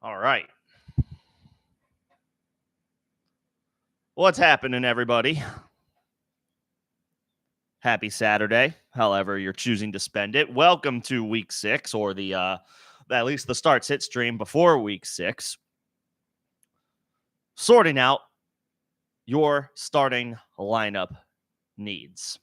All right. What's happening, everybody? Happy Saturday, however you're choosing to spend it. Welcome to Week 6, or at least the start-sit stream before Week 6. Sorting out your starting lineup needs.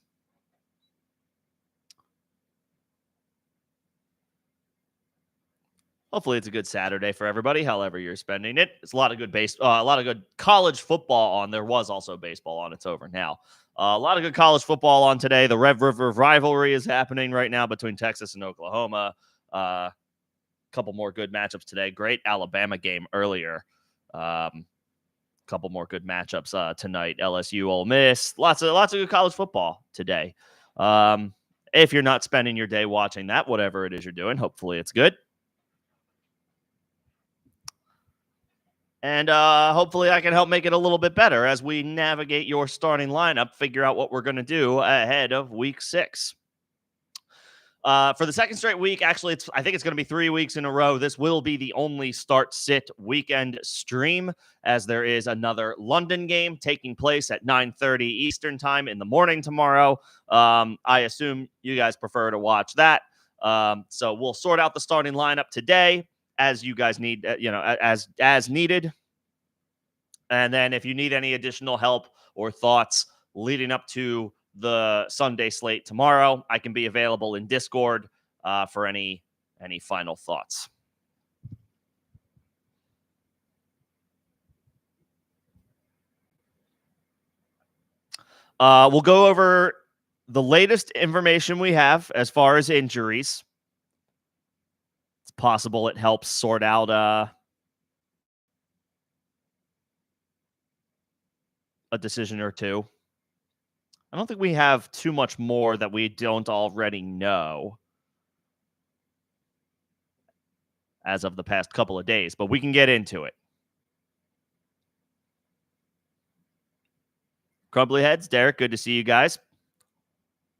Hopefully, it's a good Saturday for everybody. However, you're spending it. It's a lot of good college football on. There was also baseball on. It's over now. A lot of good college football on today. The Red River rivalry is happening right now between Texas and Oklahoma. A couple more good matchups today. Great Alabama game earlier. Couple more good matchups tonight. LSU, Ole Miss. Lots of good college football today. If you're not spending your day watching that, whatever it is you're doing, hopefully it's good. And hopefully I can help make it a little bit better as we navigate your starting lineup, figure out what we're going to do ahead of Week 6. For the second straight week, actually, I think it's going to be 3 weeks in a row. This will be the only start-sit weekend stream, as there is another London game taking place at 9:30 Eastern time in the morning tomorrow. I assume you guys prefer to watch that. So we'll sort out the starting lineup today, as you guys need, as needed. And then if you need any additional help or thoughts leading up to the Sunday slate tomorrow, I can be available in Discord for any final thoughts. We'll go over the latest information we have as far as injuries. It's possible it helps sort out a decision or two. I don't think we have too much more that we don't already know as of the past couple of days, but we can get into it. Crumbly Heads, Derek, good to see you guys.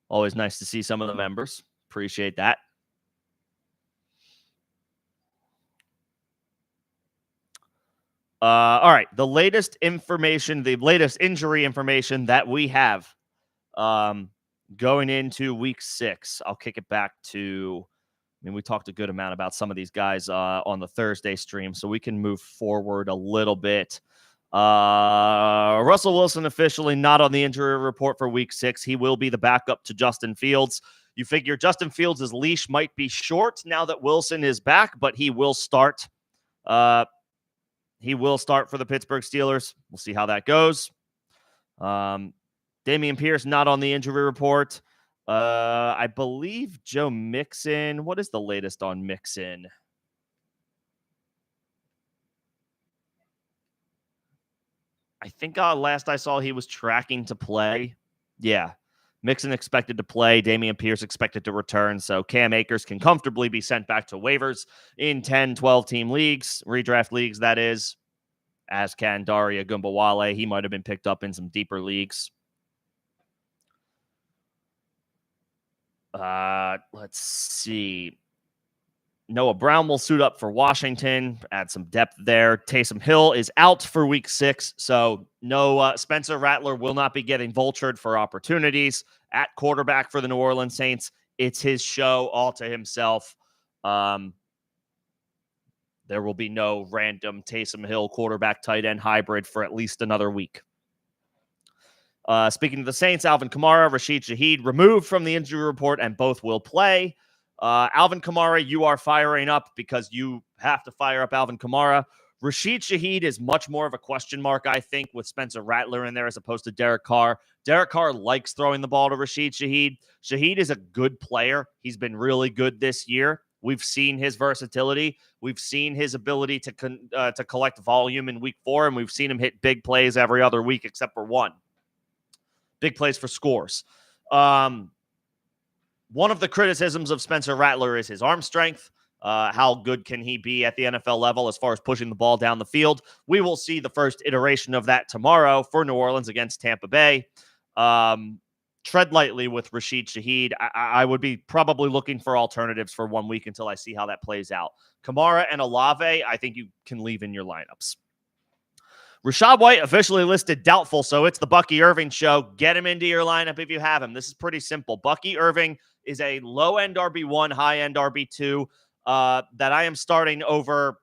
Always nice to see some of the members. Appreciate that. All right, the latest injury information that we have going into Week 6. I'll kick it back to, we talked a good amount about some of these guys on the Thursday stream, so we can move forward a little bit. Russell Wilson officially not on the injury report for Week 6. He will be the backup to Justin Fields. You figure Justin Fields' leash might be short now that Wilson is back, but he will start. He will start for the Pittsburgh Steelers. We'll see how that goes. Dameon Pierce not on the injury report. I believe Joe Mixon. What is the latest on Mixon? I think last I saw he was tracking to play. Yeah. Mixon expected to play. Dameon Pierce expected to return. So Cam Akers can comfortably be sent back to waivers in 10, 12-team leagues, redraft leagues, that is. As can Daria Gumbawale. He might have been picked up in some deeper leagues. Let's see. Noah Brown will suit up for Washington, add some depth there. Taysom Hill is out for Week 6, so no Spencer Rattler will not be getting vultured for opportunities at quarterback for the New Orleans Saints. It's his show all to himself. There will be no random Taysom Hill quarterback tight end hybrid for at least another week. Speaking of the Saints, Alvin Kamara, Rashid Shaheed removed from the injury report, and both will play. Alvin Kamara, you are firing up because you have to fire up Alvin Kamara. Rashid Shaheed is much more of a question mark, I think, with Spencer Rattler in there as opposed to Derek Carr. Derek Carr likes throwing the ball to Rashid Shaheed. Shaheed is a good player. He's been really good this year. We've seen his versatility. We've seen his ability to collect volume in Week 4, and we've seen him hit big plays every other week except for one. Big plays for scores. One of the criticisms of Spencer Rattler is his arm strength. How good can he be at the NFL level as far as pushing the ball down the field? We will see the first iteration of that tomorrow for New Orleans against Tampa Bay. tread lightly with Rashid Shaheed. I would be probably looking for alternatives for 1 week until I see how that plays out. Kamara and Olave, I think you can leave in your lineups. Rachaad White officially listed doubtful, so it's the Bucky Irving show. Get him into your lineup if you have him. This is pretty simple. Bucky Irving is a low-end RB1, high-end RB2 that I am starting over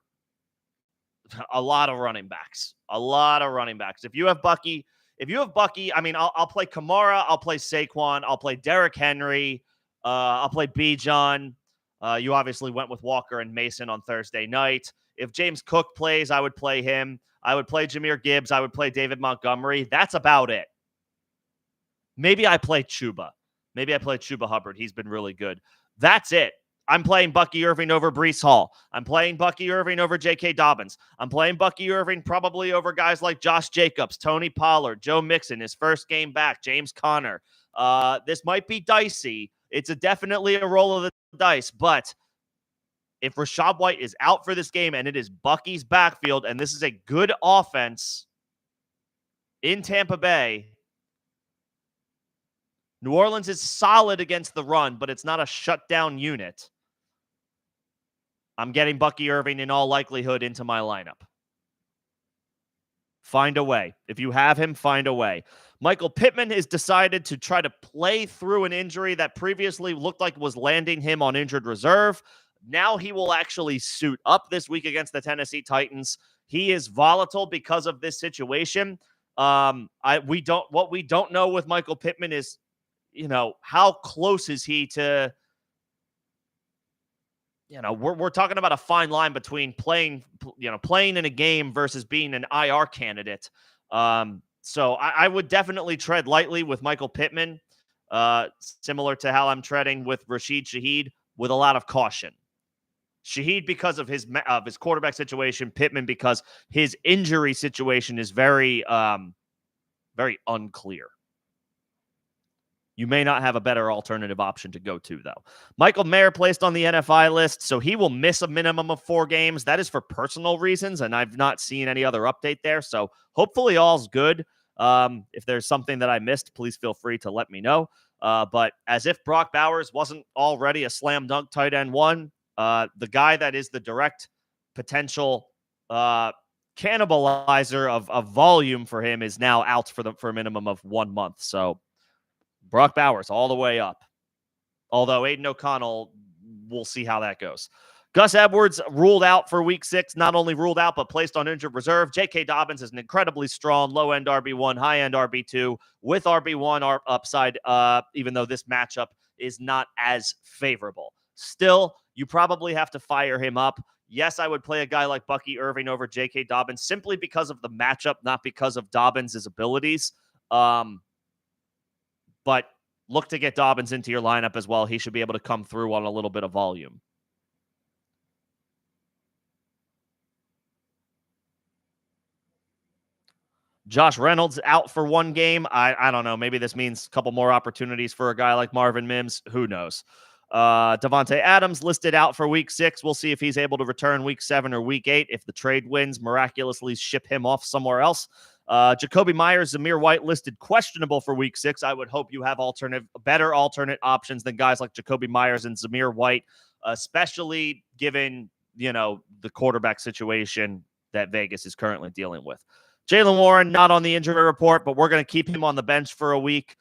a lot of running backs. A lot of running backs. If you have Bucky, I mean, I'll play Kamara, I'll play Saquon, I'll play Derrick Henry, I'll play Bijan. You obviously went with Walker and Mason on Thursday night. If James Cook plays, I would play him. I would play Jahmyr Gibbs. I would play David Montgomery. That's about it. Maybe I play Chuba. Maybe I play Chuba Hubbard. He's been really good. That's it. I'm playing Bucky Irving over Breece Hall. I'm playing Bucky Irving over J.K. Dobbins. I'm playing Bucky Irving probably over guys like Josh Jacobs, Tony Pollard, Joe Mixon, his first game back, James Conner. This might be dicey. It's definitely a roll of the dice, but if Rachaad White is out for this game and it is Bucky's backfield and this is a good offense in Tampa Bay, New Orleans is solid against the run, but it's not a shutdown unit. I'm getting Bucky Irving in all likelihood into my lineup. Find a way. If you have him, find a way. Michael Pittman has decided to try to play through an injury that previously looked like was landing him on injured reserve. Now he will actually suit up this week against the Tennessee Titans. He is volatile because of this situation. What we don't know with Michael Pittman is, how close is he to, we're talking about a fine line between playing in a game versus being an IR candidate. So I would definitely tread lightly with Michael Pittman, similar to how I'm treading with Rashid Shaheed, with a lot of caution. Shaheed because of his quarterback situation, Pittman because his injury situation is very, very unclear. You may not have a better alternative option to go to, though. Michael Mayer placed on the NFI list, so he will miss a minimum of 4 games. That is for personal reasons, and I've not seen any other update there, so hopefully all's good. If there's something that I missed, please feel free to let me know. But as if Brock Bowers wasn't already a slam dunk tight end 1, the guy that is the direct potential cannibalizer of volume for him is now out for a minimum of 1 month. So Brock Bowers all the way up. Although Aiden O'Connell, we'll see how that goes. Gus Edwards ruled out for week 6, not only ruled out, but placed on injured reserve. J.K. Dobbins is an incredibly strong low-end RB1, high-end RB2 with RB1 upside, even though this matchup is not as favorable. Still, you probably have to fire him up. Yes, I would play a guy like Bucky Irving over J.K. Dobbins simply because of the matchup, not because of Dobbins' abilities. But look to get Dobbins into your lineup as well. He should be able to come through on a little bit of volume. Josh Reynolds out for 1 game. I don't know. Maybe this means a couple more opportunities for a guy like Marvin Mims. Who knows? Devontae Adams listed out for week 6. We'll see if he's able to return week 7 or week 8. If the trade wins, miraculously ship him off somewhere else. Jacoby Myers, Zamir White listed questionable for week 6. I would hope you have better alternate options than guys like Jacoby Myers and Zamir White, especially given, the quarterback situation that Vegas is currently dealing with. Jaylen Warren, not on the injury report, but we're going to keep him on the bench for a week.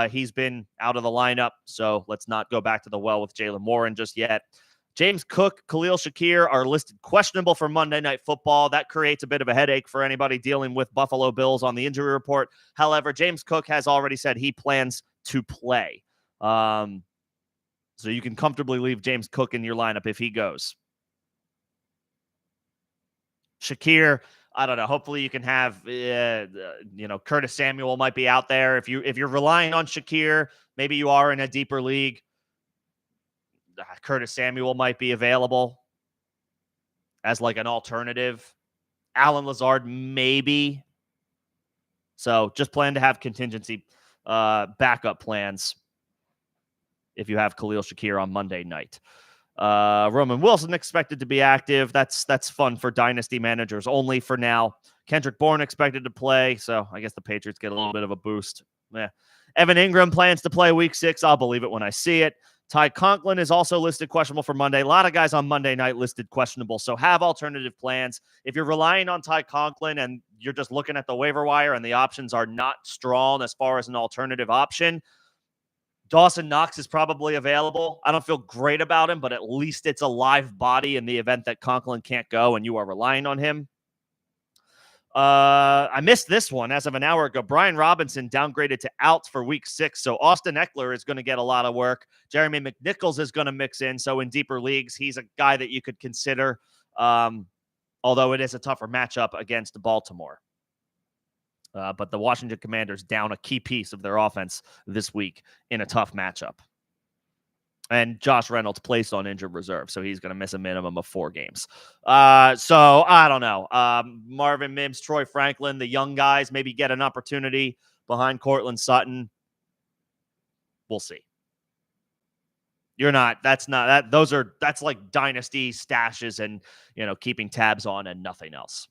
He's been out of the lineup, so let's not go back to the well with Jaylen Warren just yet. James Cook, Khalil Shakir are listed questionable for Monday Night Football. That creates a bit of a headache for anybody dealing with Buffalo Bills on the injury report. However, James Cook has already said he plans to play. So you can comfortably leave James Cook in your lineup if he goes. Shakir, I don't know. Hopefully you can have, Curtis Samuel might be out there. If you're relying on Shakir, maybe you are in a deeper league. Curtis Samuel might be available as like an alternative. Alan Lazard, maybe. So just plan to have contingency backup plans if you have Khalil Shakir on Monday night. Roman Wilson expected to be active. That's fun for dynasty managers only for now. Kendrick Bourne expected to play, so I guess the Patriots get a little bit of a boost. Evan Ingram plans to play week 6. I'll believe it when I see it. Ty Conklin is also listed questionable for Monday. A lot of guys on Monday night listed questionable, so have alternative plans. If you're relying on Ty Conklin and you're just looking at the waiver wire and the options are not strong as far as an alternative option, Dawson Knox is probably available. I don't feel great about him, but at least it's a live body in the event that Conklin can't go and you are relying on him. I missed this one as of an hour ago. Brian Robinson downgraded to outs for week 6. So Austin Eckler is going to get a lot of work. Jeremy McNichols is going to mix in. So in deeper leagues, he's a guy that you could consider, although it is a tougher matchup against Baltimore. But the Washington Commanders down a key piece of their offense this week in a tough matchup. And Josh Reynolds placed on injured reserve, so he's going to miss a minimum of 4 games. So I don't know. Marvin Mims, Troy Franklin, the young guys maybe get an opportunity behind Cortland Sutton. We'll see. That's like dynasty stashes and, keeping tabs on and nothing else.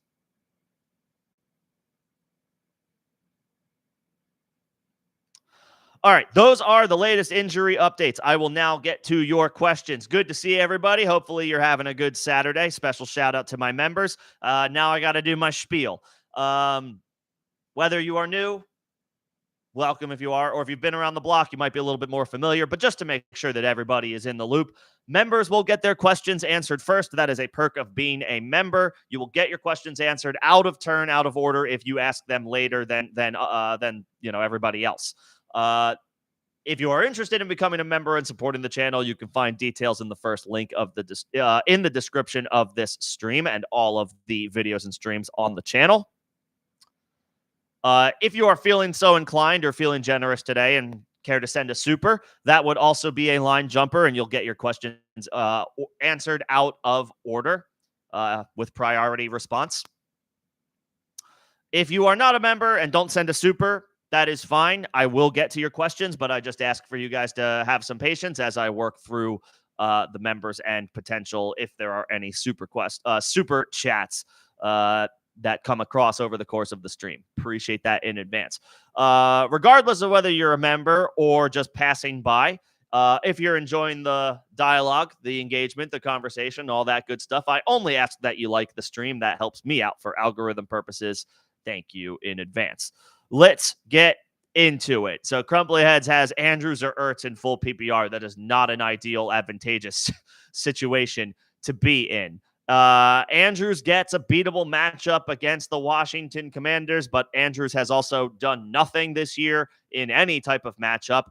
All right, those are the latest injury updates. I will now get to your questions. Good to see everybody. Hopefully you're having a good Saturday. Special shout out to my members. Now I got to do my spiel. Whether you are new, welcome if you are, or if you've been around the block, you might be a little bit more familiar. But just to make sure that everybody is in the loop, members will get their questions answered first. That is a perk of being a member. You will get your questions answered out of turn, out of order if you ask them later than everybody else. If you are interested in becoming a member and supporting the channel, you can find details in the first link of in the description of this stream and all of the videos and streams on the channel. If you are feeling so inclined or feeling generous today and care to send a super, that would also be a line jumper, and you'll get your questions answered out of order with priority response. If you are not a member and don't send a super, that is fine. I will get to your questions, but I just ask for you guys to have some patience as I work through the members and potential, if there are any super chats that come across over the course of the stream. Appreciate that in advance. Regardless of whether you're a member or just passing by, if you're enjoying the dialogue, the engagement, the conversation, all that good stuff, I only ask that you like the stream. That helps me out for algorithm purposes. Thank you in advance. Let's get into it. So Crumply Heads has Andrews or Ertz in full PPR. That is not an ideal, advantageous situation to be in. Andrews gets a beatable matchup against the Washington Commanders, but Andrews has also done nothing this year in any type of matchup,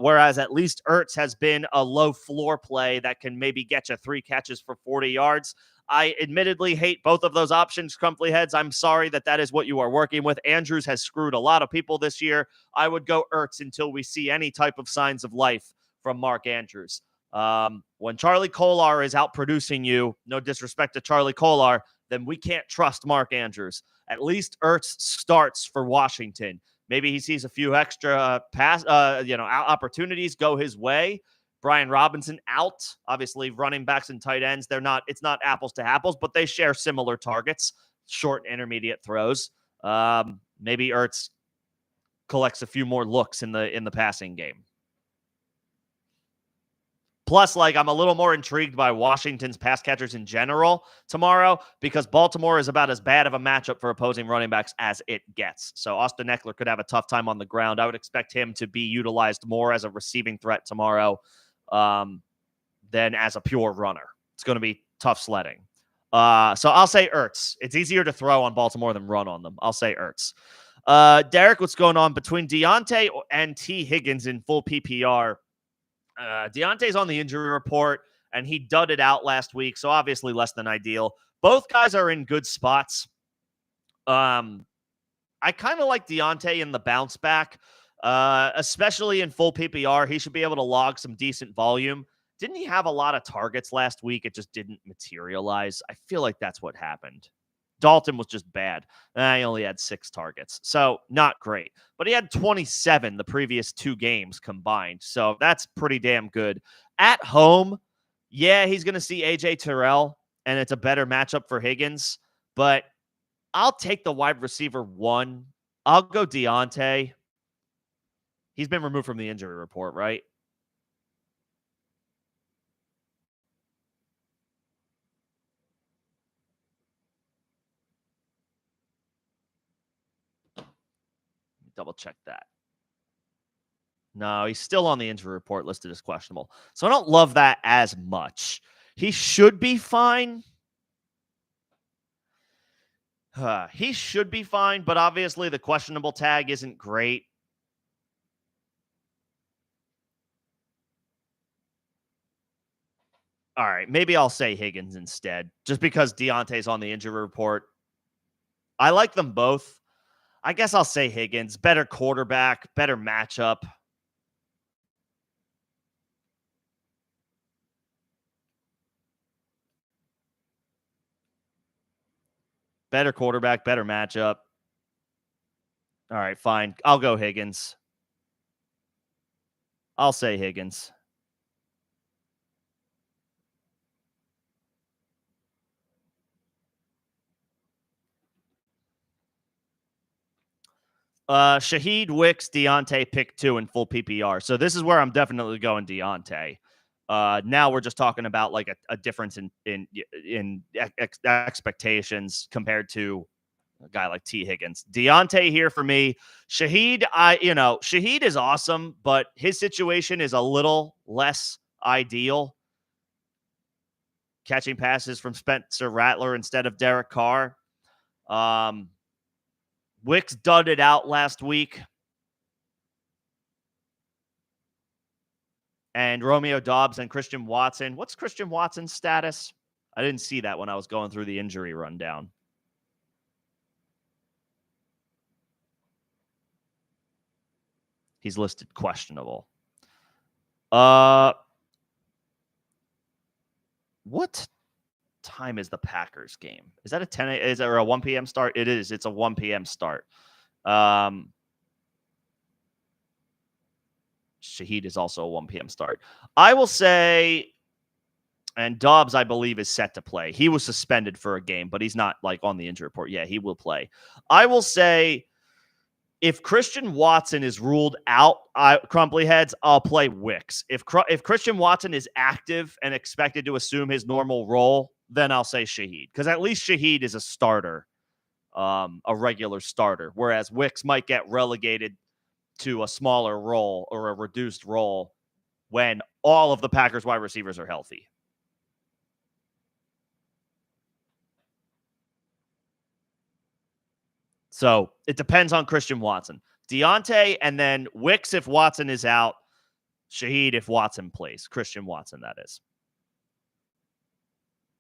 whereas at least Ertz has been a low floor play that can maybe get you 3 catches for 40 yards. I admittedly hate both of those options, Crumply Heads. I'm sorry that is what you are working with. Andrews has screwed a lot of people this year. I would go Ertz until we see any type of signs of life from Mark Andrews. When Charlie Kolar is out producing you, no disrespect to Charlie Kolar, then we can't trust Mark Andrews. At least Ertz starts for Washington. Maybe he sees a few extra opportunities go his way. Brian Robinson out. Obviously, running backs and tight ends, it's not apples to apples, but they share similar targets, short and intermediate throws. Maybe Ertz collects a few more looks in the passing game. Plus, I'm a little more intrigued by Washington's pass catchers in general tomorrow because Baltimore is about as bad of a matchup for opposing running backs as it gets. So Austin Eckler could have a tough time on the ground. I would expect him to be utilized more as a receiving threat tomorrow than as a pure runner. It's going to be tough sledding. So I'll say Ertz. It's easier to throw on Baltimore than run on them. I'll say Ertz. Derek, what's going on between Deontay and T. Higgins in full PPR? Deontay's on the injury report, and he dudded out last week, so obviously less than ideal. Both guys are in good spots. I kind of like Deontay in the bounce back, especially in full PPR. He should be able to log some decent volume. Didn't he have a lot of targets last week? It just didn't materialize. I feel like that's what happened. Dalton was just bad. He only had 6 targets, so not great. But he had 27 the previous 2 games combined, so that's pretty damn good. At home, yeah, he's going to see A.J. Terrell, and it's a better matchup for Higgins, but I'll take the wide receiver 1. I'll go Deontay. He's been removed from the injury report, right? Double check that. No, he's still on the injury report listed as questionable. So I don't love that as much. He should be fine. He should be fine, but obviously the questionable tag isn't great. All right, maybe I'll say Higgins instead, just because Deontay's on the injury report. I like them both. I guess I'll say Higgins. Better quarterback, better matchup. Better quarterback, better matchup. All right, fine. I'll go Higgins. I'll say Higgins. Shaheed, Wicks, Deontay, pick 2 in full PPR. So this is where I'm definitely going Deontay. Now we're just talking about like a difference in expectations compared to a guy like T. Higgins. Deontay here for me. Shaheed, Shaheed is awesome, but his situation is a little less ideal. Catching passes from Spencer Rattler instead of Derek Carr. Wicks dudded out last week. And Romeo Doubs and Christian Watson. What's Christian Watson's status? I didn't see that when I was going through the injury rundown. He's listed questionable. What time is the Packers game? Is that a 10 is there a 1 p.m. start? It is. It's a 1 p.m. start. Shaheed is also a 1 p.m. start. I will say, and Dobbs, I believe, is set to play. He was suspended for a game, but he's not like on the injury report. Yeah, he will play. I will say, if Christian Watson is ruled out, Crumply Heads, I'll play Wicks. If Christian Watson is active and expected to assume his normal role, then I'll say Shaheed, because at least Shaheed is a starter, a regular starter, whereas Wicks might get relegated to a smaller role or a reduced role when all of the Packers wide receivers are healthy. So it depends on Christian Watson. Deontay, and then Wicks if Watson is out. Shaheed if Watson plays. Christian Watson, that is.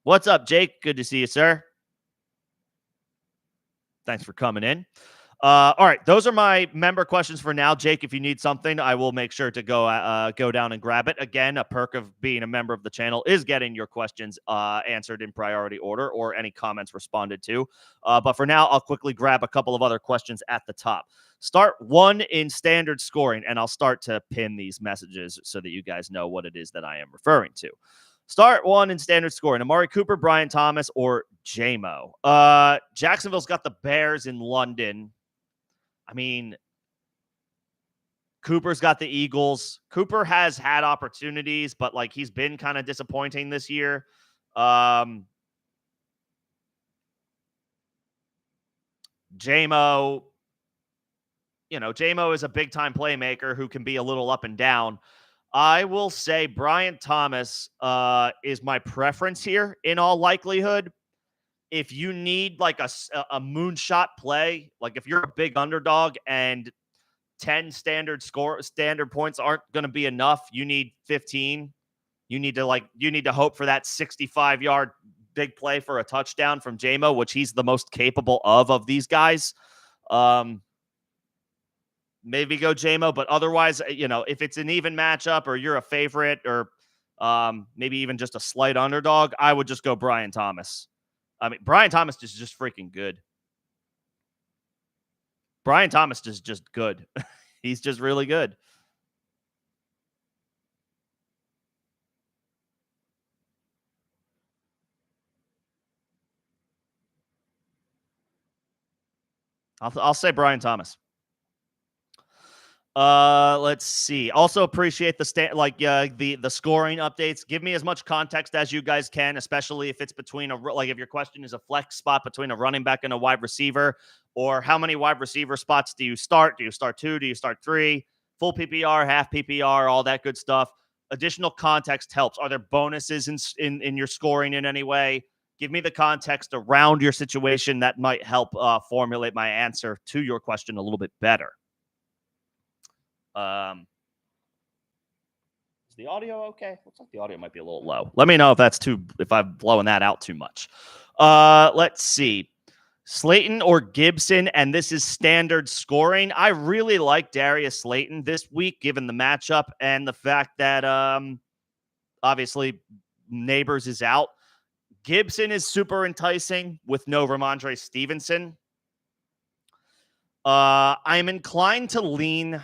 What's up, Jake? Good to see you, sir. Thanks for coming in. All right, those are my member questions for now. Jake, if you need something, I will make sure to go down and grab it. Again, a perk of being a member of the channel is getting your questions answered in priority order or any comments responded to. But for now, I'll quickly grab a couple of other questions at the top. Start 1 in standard scoring, and I'll start to pin these messages so that you guys know what it is that I am referring to. Start 1 in standard scoring. Amari Cooper, Brian Thomas, or J-Mo. Jacksonville's got the Bears in London. I mean, Cooper's got the Eagles. Cooper has had opportunities, but like he's been kind of disappointing this year. J-Mo, J-Mo is a big time playmaker who can be a little up and down. I will say Brian Thomas is my preference here in all likelihood. If you need like a moonshot play, like if you're a big underdog and 10 standard points aren't going to be enough, you need 15. You need to hope for that 65-yard big play for a touchdown from J-Mo, which he's the most capable of these guys. Maybe go J-Mo, but otherwise, if it's an even matchup or you're a favorite or maybe even just a slight underdog, I would just go Brian Thomas. I mean, Brian Thomas is just freaking good. Brian Thomas is just good. He's just really good. I'll say Brian Thomas. Let's see. Also appreciate the scoring updates. Give me as much context as you guys can, especially if it's between if your question is a flex spot between a running back and a wide receiver, or how many wide receiver spots do you start? Do you start two? Do you start three? Full PPR, half PPR, all that good stuff. Additional context helps. Are there bonuses in your scoring in any way? Give me the context around your situation that might help formulate my answer to your question a little bit better. Is the audio okay? Looks like the audio might be a little low. Let me know if I'm blowing that out too much. Let's see. Slayton or Gibson, and this is standard scoring. I really like Darius Slayton this week, given the matchup and the fact that obviously Neighbors is out. Gibson is super enticing with no Ramondre Stevenson. I'm inclined to lean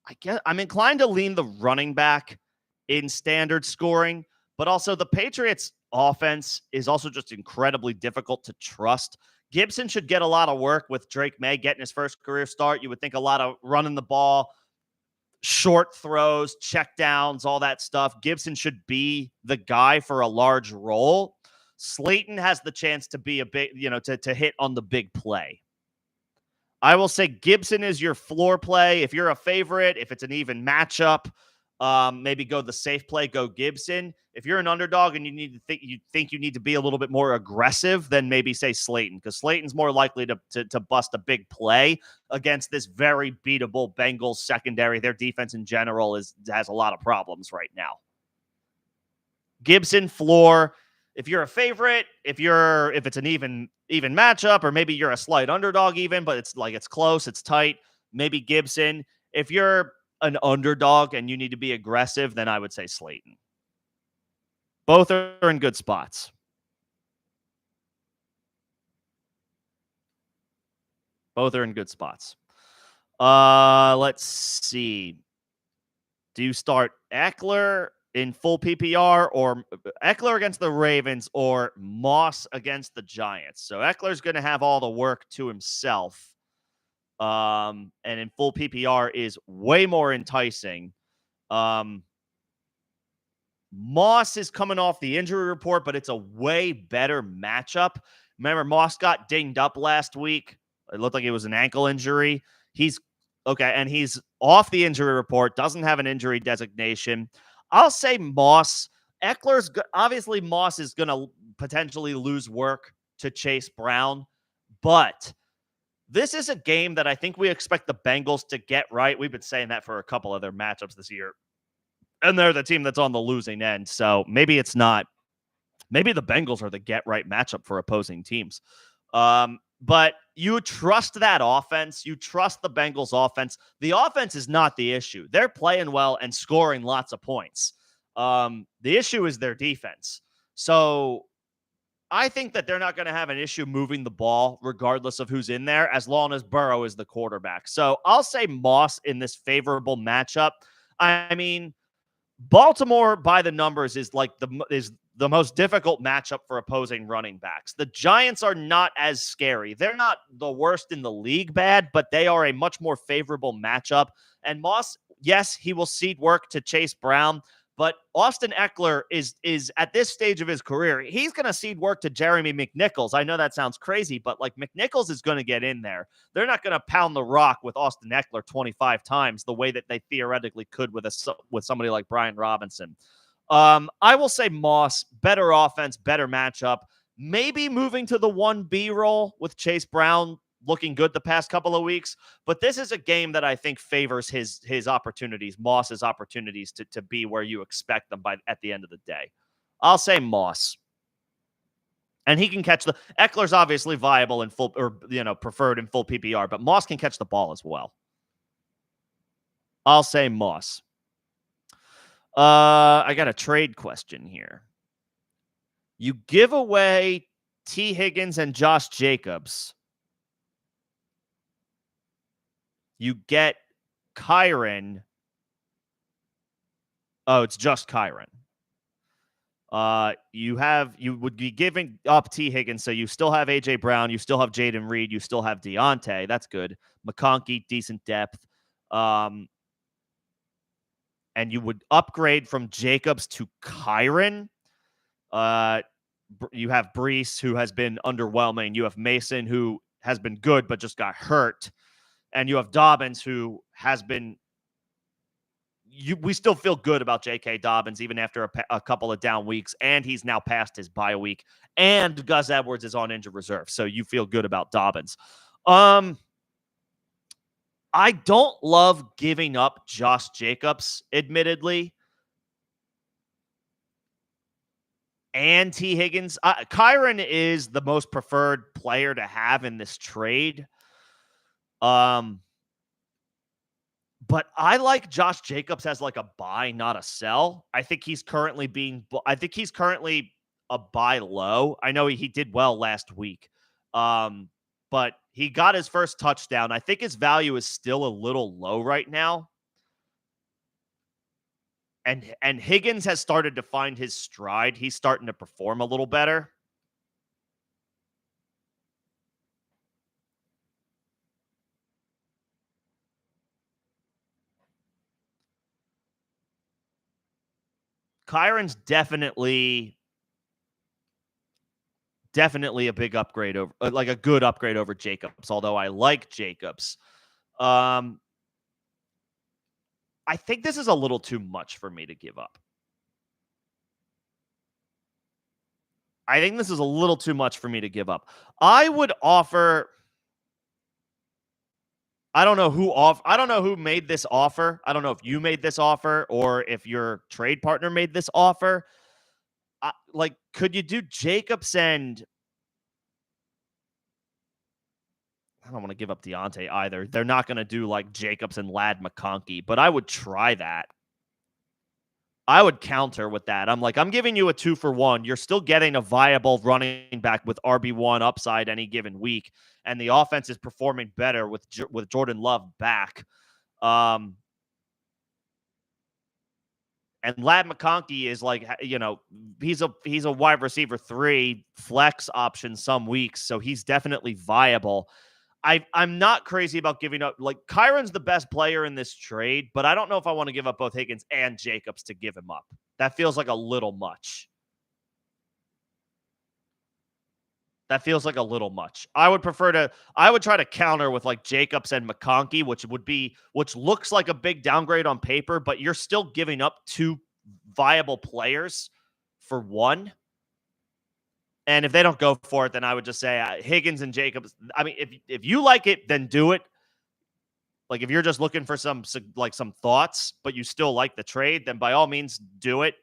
the running back in standard scoring, but also the Patriots offense is also just incredibly difficult to trust. Gibson should get a lot of work with Drake May getting his first career start. You would think a lot of running the ball, short throws, check downs, all that stuff. Gibson should be the guy for a large role. Slayton has the chance to be a big, to hit on the big play. I will say Gibson is your floor play. If you're a favorite, if it's an even matchup, maybe go the safe play, go Gibson. If you're an underdog and you think you need to be a little bit more aggressive, then maybe say Slayton, because Slayton's more likely to bust a big play against this very beatable Bengals secondary. Their defense in general has a lot of problems right now. Gibson floor. If you're a favorite, if it's an even matchup, or maybe you're a slight underdog even, but it's close, it's tight, maybe Gibson. If you're an underdog and you need to be aggressive, then I would say Slayton. Both are in good spots. Let's see. Do you start Eckler in full PPR, or Eckler against the Ravens, or Moss against the Giants? So Eckler's going to have all the work to himself. And in full PPR is way more enticing. Moss is coming off the injury report, but it's a way better matchup. Remember, Moss got dinged up last week. It looked like it was an ankle injury. He's okay, and he's off the injury report, doesn't have an injury designation. I'll say Moss. Obviously, Moss is going to potentially lose work to Chase Brown, but this is a game that I think we expect the Bengals to get right. We've been saying that for a couple of their matchups this year, and they're the team that's on the losing end. So maybe it's not. Maybe the Bengals are the get right matchup for opposing teams. But you trust that offense. You trust the Bengals offense. The offense is not the issue. They're playing well and scoring lots of points. The issue is their defense. So I think that they're not going to have an issue moving the ball regardless of who's in there, as long as Burrow is the quarterback. So I'll say Moss in this favorable matchup. I mean, Baltimore by the numbers is the most difficult matchup for opposing running backs. The Giants are not as scary. They're not the worst in the league bad, but they are a much more favorable matchup. And Moss, yes, he will cede work to Chase Brown, but Austin Eckler is at this stage of his career, he's going to cede work to Jeremy McNichols. I know that sounds crazy, but McNichols is going to get in there. They're not going to pound the rock with Austin Eckler 25 times the way that they theoretically could with somebody like Brian Robinson. I will say Moss, better offense, better matchup, maybe moving to the 1B role with Chase Brown looking good the past couple of weeks. But this is a game that I think favors his opportunities, Moss's opportunities to be where you expect them at the end of the day. I'll say Moss. And he can catch Eckler's obviously viable in full, or preferred in full PPR, but Moss can catch the ball as well. I'll say Moss. I got a trade question here. You give away T. Higgins and Josh Jacobs. You get Kyron. Oh, it's just Kyron. You would be giving up T. Higgins, so you still have A.J. Brown, you still have Jaden Reed, you still have Deontay. That's good. McConkey, decent depth. Um, and you would upgrade from Jacobs to Kyron. Uh, you have Brees, who has been underwhelming. You have Mason, who has been good but just got hurt. And you have Dobbins, who has been we still feel good about J.K. Dobbins even after a couple of down weeks, and he's now past his bye week, and Gus Edwards is on injured reserve, so you feel good about Dobbins. I don't love giving up Josh Jacobs, admittedly, and T. Higgins. Kyron is the most preferred player to have in this trade. But I like Josh Jacobs as like a buy, not a sell. I think he's currently a buy low. I know he did well last week. But he got his first touchdown. I think his value is still a little low right now. And Higgins has started to find his stride. He's starting to perform a little better. Kyron's definitely a big upgrade over, like a good upgrade over Jacobs, although I like Jacobs. I think this is a little too much for me to give up. I think this is a little too much for me to give up. I would offer. I don't know who made this offer. I don't know if you made this offer or if your trade partner made this offer. Could you do Jacobs and I don't want to give up Deontay either. They're not going to do like Jacobs and Lad McConkey, but I would try that. I would counter with that. I'm giving you a 2-for-1. You're still getting a viable running back with RB1 upside any given week, and the offense is performing better with Jordan Love back. And Lad McConkey is he's a wide receiver 3 flex option some weeks, so he's definitely viable. I'm not crazy about giving up. Like, Kyron's the best player in this trade, but I don't know if I want to give up both Higgins and Jacobs to give him up. That feels like a little much. I would try to counter with like Jacobs and McConkey, which looks like a big downgrade on paper, but you're still giving up 2 viable players for 1. And if they don't go for it, then I would just say Higgins and Jacobs. I mean, if you like it, then do it. Like, if you're just looking for some thoughts, but you still like the trade, then by all means do it.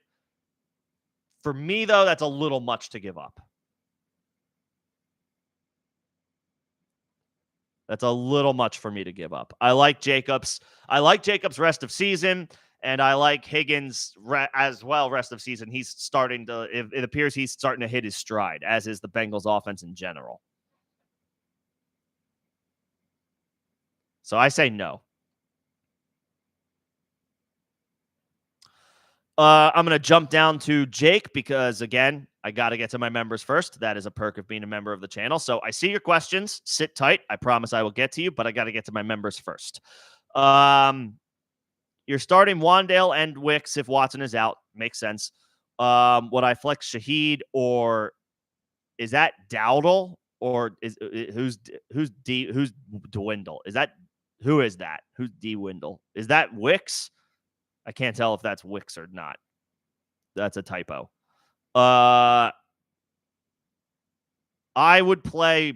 For me, though, that's a little much to give up. That's a little much for me to give up. I like Jacobs. Rest of season, and I like Higgins as well rest of season. He's starting to, it appears he's starting to hit his stride, as is the Bengals offense in general. So I say no. I'm going to jump down to Jake because, again, I got to get to my members first. That is a perk of being a member of the channel. So I see your questions. Sit tight. I promise I will get to you, but I got to get to my members first. You're starting Wandale and Wicks if Watson is out. Makes sense. Would I flex Shaheed, or is that Dowdle, or who's Dwindle? Who is that? Who's D-Windle? Is that Wicks? I can't tell if that's Wicks or not. That's a typo. I would play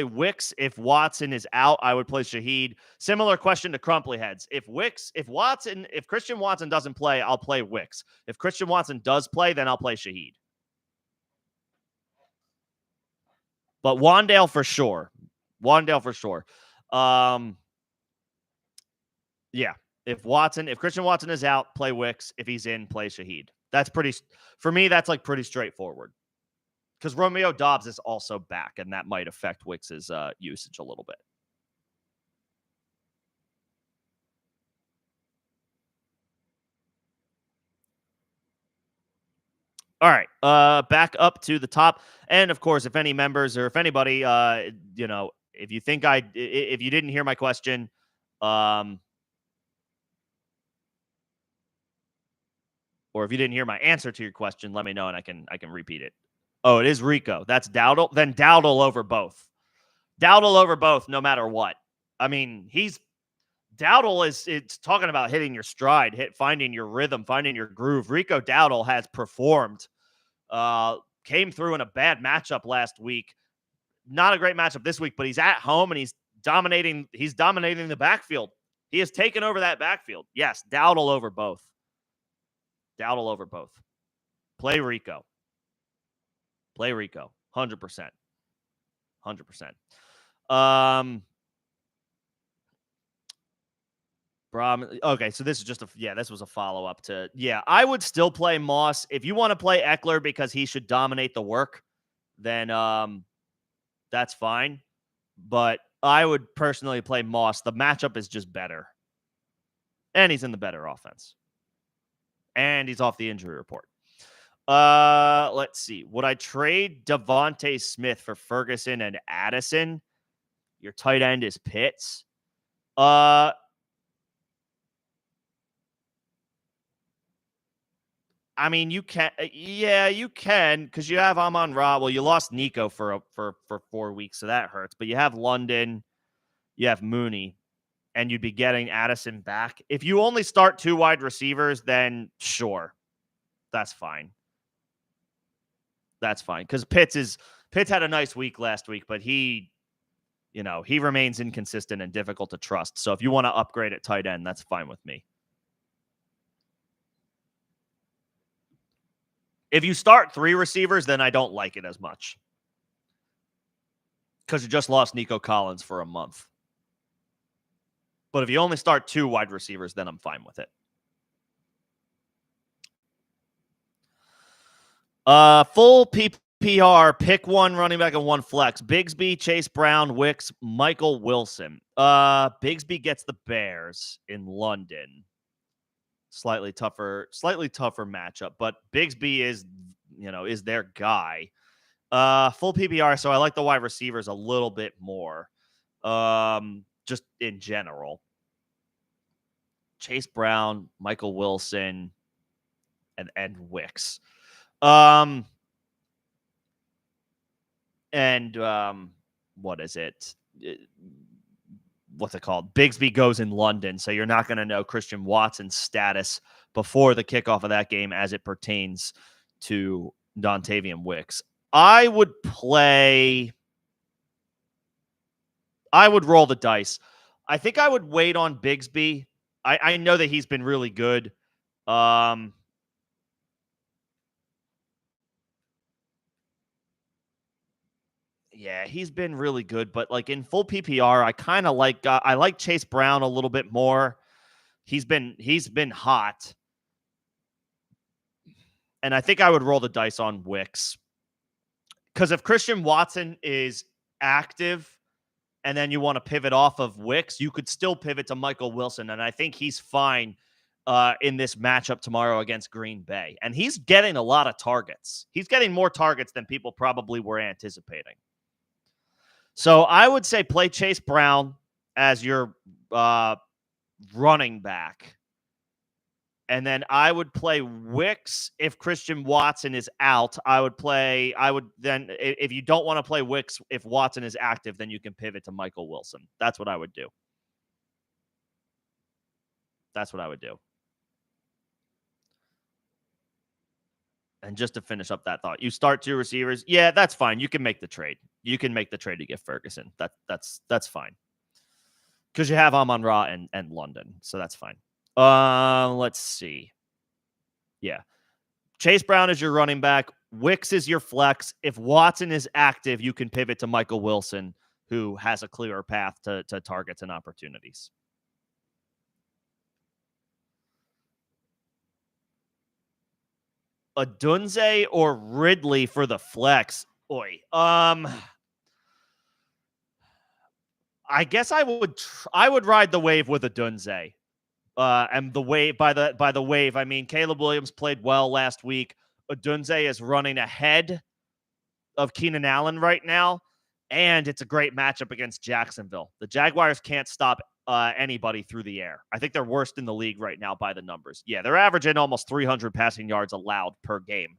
Wicks if Watson is out. I would play Shaheed. Similar question to Crumply Heads. If Christian Watson doesn't play, I'll play Wicks. If Christian Watson does play, then I'll play Shaheed. But Wandale for sure. Yeah. If Christian Watson is out, play Wicks. If he's in, play Shaheed. For me, that's like pretty straightforward. Because Romeo Doubs is also back, and that might affect Wicks's usage a little bit. All right, back up to the top. And of course, if any members or if anybody, if you didn't hear my question, Or if you didn't hear my answer to your question, let me know and I can repeat it. Oh, it is Rico. That's Dowdle. Then Dowdle over both. Dowdle over both, no matter what. I mean, Dowdle is it's talking about hitting your stride, finding your rhythm, finding your groove. Rico Dowdle has performed. Came through in a bad matchup last week. Not a great matchup this week, but he's at home and he's dominating the backfield. He has taken over that backfield. Yes, Dowdle over both. Dowdle over both. Play Rico. 100%. 100%. Okay, so this is just this was a follow-up to, I would still play Moss. If you want to play Eckler because he should dominate the work, then that's fine. But I would personally play Moss. The matchup is just better. And he's in the better offense. And he's off the injury report. Let's see. Would I trade Devontae Smith for Ferguson and Addison? Your tight end is Pitts. I mean, you can. Yeah, you can, because you have Amon-Ra. Well, you lost Nico for 4 weeks, so that hurts. But you have London, you have Mooney, and you'd be getting Addison back. If you only start 2 wide receivers, then sure, that's fine. That's fine, because Pitts had a nice week last week, but he remains inconsistent and difficult to trust. So if you want to upgrade at tight end, that's fine with me. If you start 3 receivers, then I don't like it as much, because you just lost Nico Collins for a month. But if you only start 2 wide receivers, then I'm fine with it. Full PPR, pick 1 running back and 1 flex. Bigsby, Chase Brown, Wicks, Michael Wilson. Bigsby gets the Bears in London. Slightly tougher matchup, but Bigsby is their guy. Full PPR, so I like the wide receivers a little bit more. Just in general. Chase Brown, Michael Wilson, and Wicks. What is it? What's it called? Bigsby goes in London, so you're not going to know Christian Watson's status before the kickoff of that game as it pertains to Dontavian Wicks. I would roll the dice. I think I would wait on Bigsby. I know that he's been really good. Yeah, he's been really good, but like in full PPR, I kind of I like Chase Brown a little bit more. He's been hot. And I think I would roll the dice on Wicks. Because if Christian Watson is active and then you want to pivot off of Wicks, you could still pivot to Michael Wilson. And I think he's fine in this matchup tomorrow against Green Bay. And he's getting a lot of targets. He's getting more targets than people probably were anticipating. So I would say play Chase Brown as your running back. And then I would play Wicks if Christian Watson is out. If you don't want to play Wicks, if Watson is active, then you can pivot to Michael Wilson. That's what I would do. And just to finish up that thought, you start 2 receivers. Yeah, that's fine. You can make the trade. You can make the trade to get Ferguson. That's fine. Because you have Amon-Ra and London. So that's fine. Let's see. Yeah. Chase Brown is your running back. Wicks is your flex. If Watson is active, you can pivot to Michael Wilson, who has a clearer path to targets and opportunities. Adunze or Ridley for the flex? I guess I would ride the wave with Adunze. And the wave by the wave, I mean Caleb Williams played well last week. Adunze is running ahead of Keenan Allen right now, and it's a great matchup against Jacksonville. The Jaguars can't stop anybody through the air. I think they're worst in the league right now by the numbers. Yeah, they're averaging almost 300 passing yards allowed per game.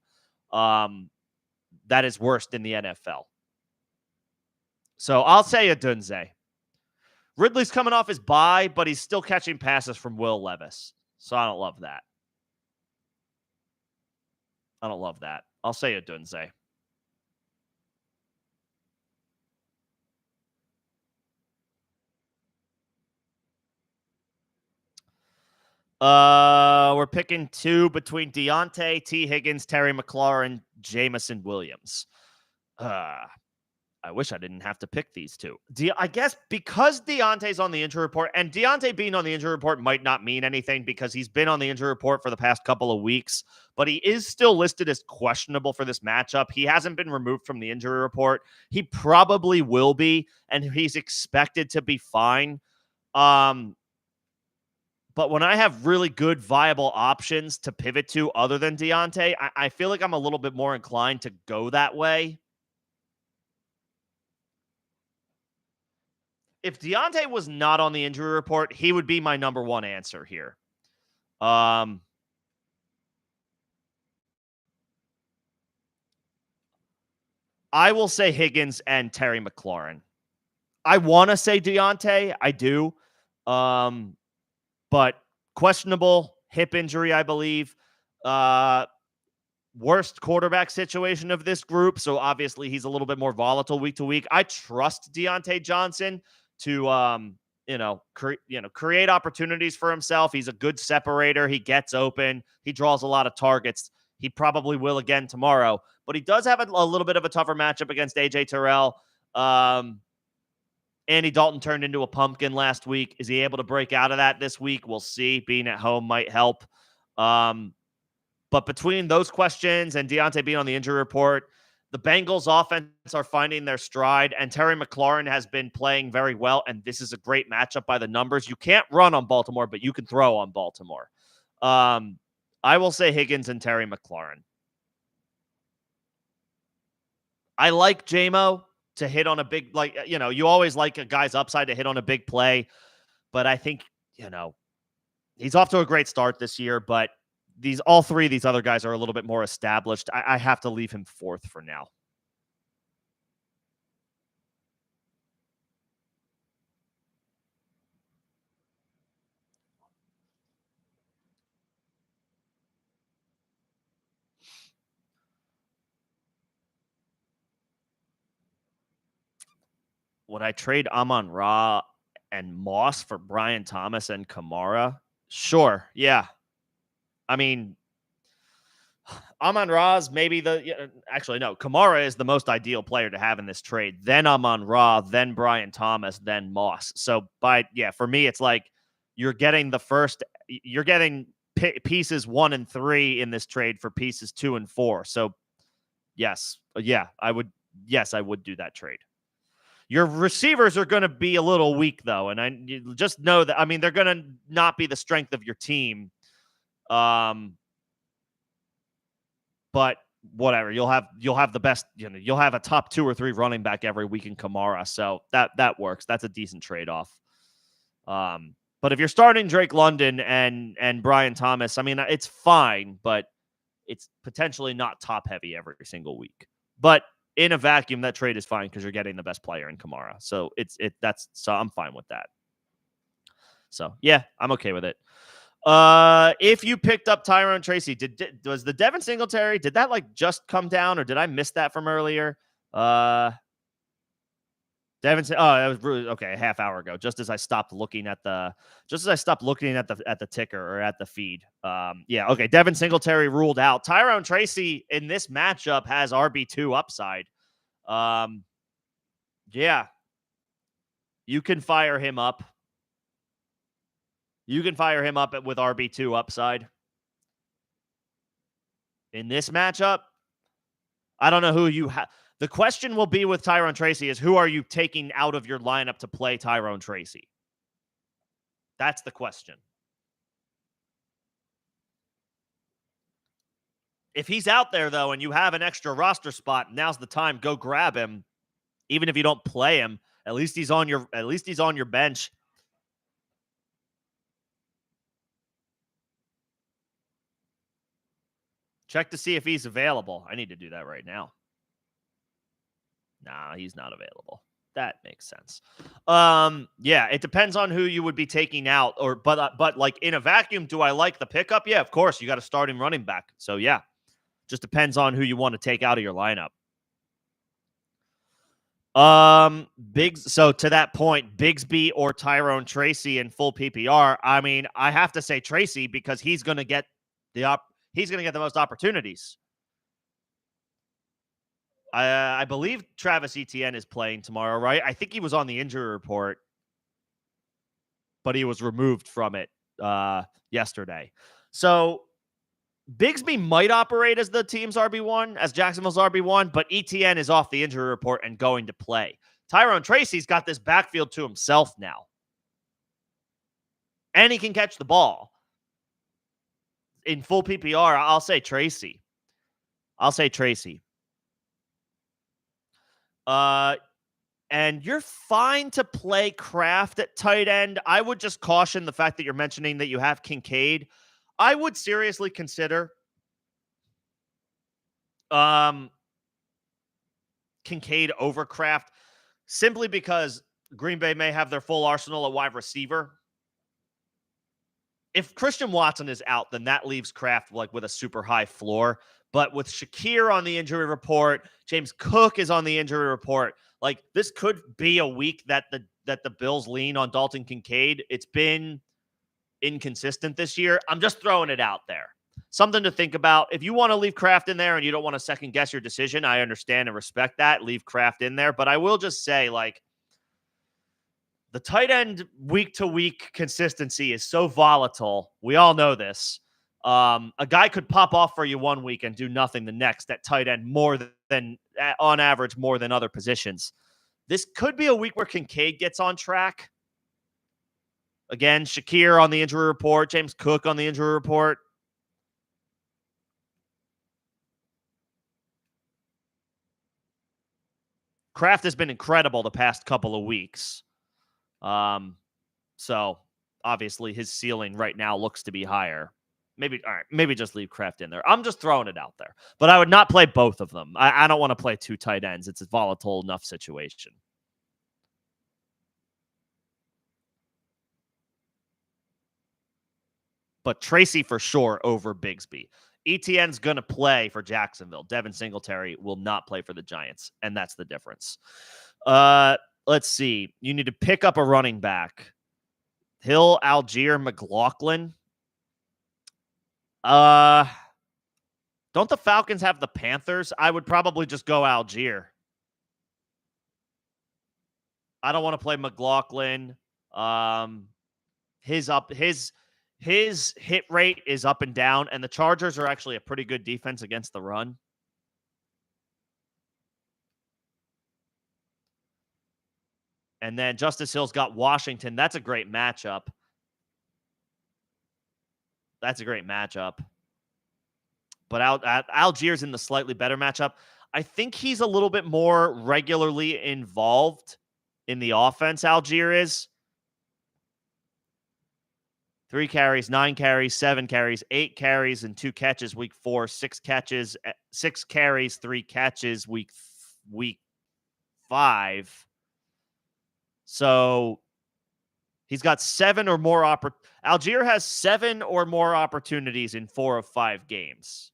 That is worst in the NFL. So I'll say Odunze. Ridley's coming off his bye, but he's still catching passes from Will Levis. So I don't love that. I'll say Odunze. We're picking two between Deontay, T. Higgins, Terry McLaurin, Jamison Williams. I wish I didn't have to pick these two. I guess because Deontay's on the injury report, and Deontay being on the injury report might not mean anything because he's been on the injury report for the past couple of weeks, but he is still listed as questionable for this matchup. He hasn't been removed from the injury report. He probably will be, and he's expected to be fine. But when I have really good, viable options to pivot to other than Deontay, I feel like I'm a little bit more inclined to go that way. If Deontay was not on the injury report, he would be my number one answer here. I will say Higgins and Terry McLaurin. I want to say Deontay. I do. But questionable hip injury, I believe. Worst quarterback situation of this group. So obviously he's a little bit more volatile week to week. I trust Deontay Johnson to create opportunities for himself. He's a good separator. He gets open. He draws a lot of targets. He probably will again tomorrow. But he does have a little bit of a tougher matchup against AJ Terrell. Andy Dalton turned into a pumpkin last week. Is he able to break out of that this week? We'll see. Being at home might help. But between those questions and Deontay being on the injury report, the Bengals offense are finding their stride, and Terry McLaurin has been playing very well, and this is a great matchup by the numbers. You can't run on Baltimore, but you can throw on Baltimore. I will say Higgins and Terry McLaurin. I like JMO to hit on a big, you always like a guy's upside to hit on a big play, but I think, he's off to a great start this year, but all three of these other guys are a little bit more established. I have to leave him fourth for now. Would I trade Amon-Ra and Moss for Brian Thomas and Kamara? Sure. Yeah. I mean, Amon-Ra's maybe Kamara is the most ideal player to have in this trade. Then Amon-Ra, then Brian Thomas, then Moss. So for me, it's like you're getting pieces 1 and 3 in this trade for pieces 2 and 4. So I would do that trade. Your receivers are going to be a little weak, though, and you just know that. I mean, they're going to not be the strength of your team. But whatever, you'll have the best. You'll have a top 2 or 3 running back every week in Kamara, so that works. That's a decent trade off. But if you're starting Drake London and Brian Thomas, I mean, it's fine, but it's potentially not top heavy every single week. But in a vacuum, that trade is fine because you're getting the best player in Kamara. So so I'm fine with that. So yeah, I'm okay with it. If you picked up Tyrone Tracy, was the Devin Singletary, did that just come down, or did I miss that from earlier? Devin, that was really okay. A half hour ago, just as I stopped looking at the ticker or at the feed. Okay. Devin Singletary ruled out. Tyrone Tracy in this matchup has RB2 upside. You can fire him up. You can fire him up with RB2 upside. In this matchup, I don't know who you have. The question will be with Tyrone Tracy is who are you taking out of your lineup to play Tyrone Tracy? That's the question. If he's out there, though, and you have an extra roster spot, now's the time. Go grab him. Even if you don't play him, at least he's on your bench. Check to see if he's available. I need to do that right now. Nah, he's not available. That makes sense. Yeah, it depends on who you would be taking out, but like in a vacuum, do I like the pickup? Yeah, of course. You got to start him running back. So yeah, just depends on who you want to take out of your lineup. So to that point, Bigsby or Tyrone Tracy in full PPR. I mean, I have to say Tracy because he's going to get the most opportunities. I believe Travis Etienne is playing tomorrow, right? I think he was on the injury report, but he was removed from it yesterday. So Bigsby might operate as the team's RB1, as Jacksonville's RB1, but Etienne is off the injury report and going to play. Tyrone Tracy's got this backfield to himself now. And he can catch the ball. In full PPR, I'll say Tracy. And you're fine to play Kraft at tight end. I would just caution the fact that you're mentioning that you have Kincaid. I would seriously consider Kincaid over Kraft simply because Green Bay may have their full arsenal at wide receiver. If Christian Watson is out, then that leaves Kraft like with a super high floor. But with Shakir on the injury report, James Cook is on the injury report. Like this could be a week that the Bills lean on Dalton Kincaid. It's been inconsistent this year. I'm just throwing it out there. Something to think about. If you want to leave Kraft in there and you don't want to second guess your decision, I understand and respect that. Leave Kraft in there. But I will just say, like, the tight end week to week consistency is so volatile. We all know this. A guy could pop off for you one week and do nothing the next at tight end more than on average, more than other positions. This could be a week where Kincaid gets on track. Again, Shakir on the injury report, James Cook on the injury report. Kraft has been incredible the past couple of weeks. So obviously his ceiling right now looks to be higher. Maybe just leave Kraft in there. I'm just throwing it out there. But I would not play both of them. I don't want to play two tight ends. It's a volatile enough situation. But Tracy for sure over Bigsby. Etienne's going to play for Jacksonville. Devin Singletary will not play for the Giants, and that's the difference. Let's see. You need to pick up a running back. Hill, Algier, McLaughlin. Don't the Falcons have the Panthers? I would probably just go Algier. I don't want to play McLaughlin. His hit rate is up and down, and the Chargers are actually a pretty good defense against the run. And then Justice Hill's got Washington. That's a great matchup. But Algier's in the slightly better matchup. I think he's a little bit more regularly involved in the offense, Algier is. 3 carries, 9 carries, 7 carries, 8 carries, and 2 catches week 4, 6 catches, 6 carries, 3 catches week 5. So he's got 7 or more Algier has 7 or more opportunities in 4 of 5 games.